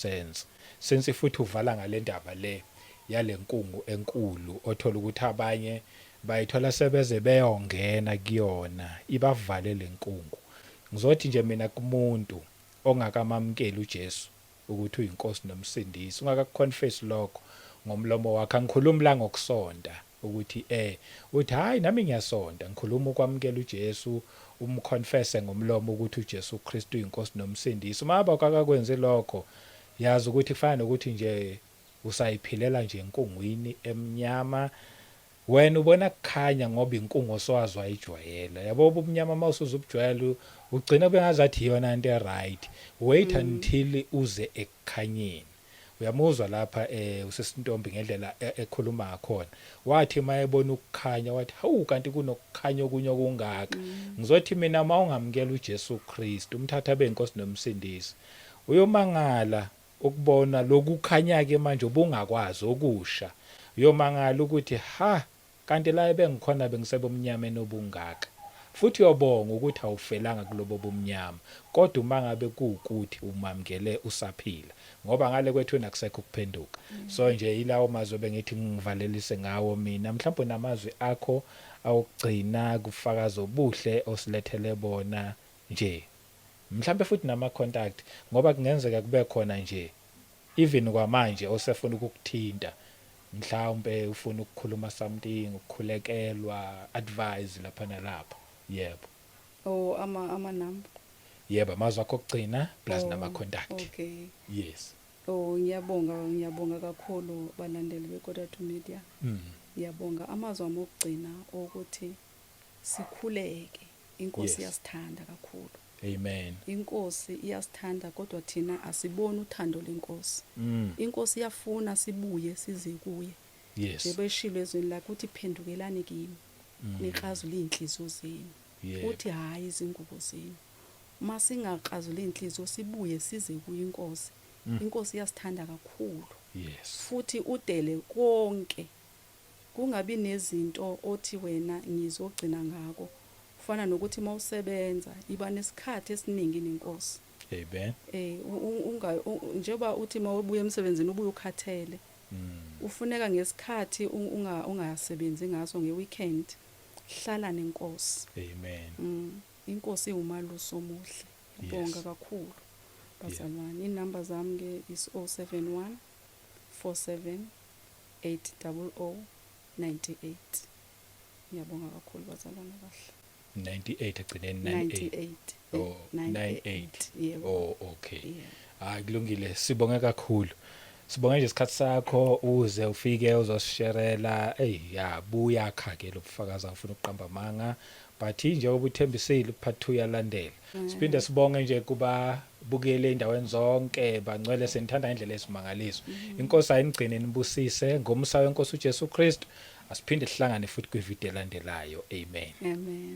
B: sense futhi uvala ngale ndaba le yalenkungu enkulu othola ukuthi abanye bayithola sebeze beyongena kuyona ibavale lenkungu ngizothi nje mina kumuntu ongakamamkeli uJesu ukuthi uyinkosi nomsindisi ungakaconfess lokho ngomlomo wakhe angikhulumi la ngokusonda ukuthi uthi hayi nami ngiyasonda ngikhuluma ukwamkela uJesu umconfesse ngomlomo ukuthi uJesu Kristu uyinkosi nomsindisi maba akakwenze lokho yazi ukuthi kufana nokuthi nje usayiphilela nje enkungwini emnyama wena ubona kukhanya ngoba inkungu oswazi wayijwayela yabo ubumnyama mawusuzubujwayela ugcina bengazathi yona into eright wait until uze ekukhanyeni uyamuzwa lapha usesintombi ngendlela ekhuluma ngakhona wathi mayebona ukukhanya wathi hawu kanti kunokukhanya okunye okungaka ngizothi mina mawungamkela uJesu Kristu umthatha benkosi nomsindisi uyomangala ukubona lokukhanya ke manje ubungakwazi okusha uyomangala ukuthi kanti la bengikhona bengisebomnyameni obungaka futhi uyobonga ukuthi awufelanga kulobo bomnyama kodwa uma ngabe kuukuthi umamkele usaphila ngoba ngale kwethu nakusekho ukuphenduka so nje ilawo mazwe bengithi ngivalelise ngawo mina mhlawumbe namazwi akho awugcina kufakaza obuhle osilethele bona nje mhlawumbe futhi nama contact ngoba kungenzeka kube khona nje even kwamanje osefuna ukukuthinta mhlawumbe ufuna ukukhuluma something ukukhulekelwa advise lapha nalapha yebo
A: ama number
B: yebo amazwi akho okugcina plus nama contact
A: okay
B: yes
A: ngiyabonga kakhulu balandeli beKotatu Media ngiyabonga amazwi ami okugcina ukuthi sikhuleke inkosi yasithanda kakhulu
B: amen
A: inkosi iyasithanda kodwa thina asiboni uthando lenkosi inkosi iyafuna sibuye size kuye nje beshilo ezweni lakhe uthi phendukelani kimi niqazula inhliziyo zenu uthi hayi izingubo zenu masingaqazula inhliziyo sibuye size kuye inkosi inkosi iyasithanda kakhulu futhi udele konke kungabi nezinto othi wena ngizogcina ngako kufana nokuthi mawusebenza iba nesikhathi esiningi nenkosi
B: Amen.
A: Njengoba uthi mawubuya emsebenzini ubuye ukhathele. Ufuneka ngesikhathi ungasebenzi ngaso ngeweekend hlala nenkosi.
B: Amen.
A: Inkosi iwumalusi omuhle. Ngibonga kakhulu. Bazalwane, inamba zami ke is 071 47 800 98. Ngiyabonga kakhulu bazalwane bahle.
B: 98 agcineni 98.
A: 98.
B: Oh, 98.
A: Yebo.
B: Oh, okay. Hayi kulungile. Sibonge kakhulu. Sibonge nje isikhathi sakho uze ufike uzosisherela. Buya kha ke lobufakazi ngifuna ukuqamba amanga. But nje ubuthembisile part 2 yalandela. Siphinde sibonge nje kuba bukele endaweni zonke bangcwele senithanda indlela esimangaliso. Inkosi ayinigcine nibusise ngomsa wenkosi uJesu Kristu. Asiphinde sihlangane futhi kwivideo elandelayo. Amen.
A: Amen.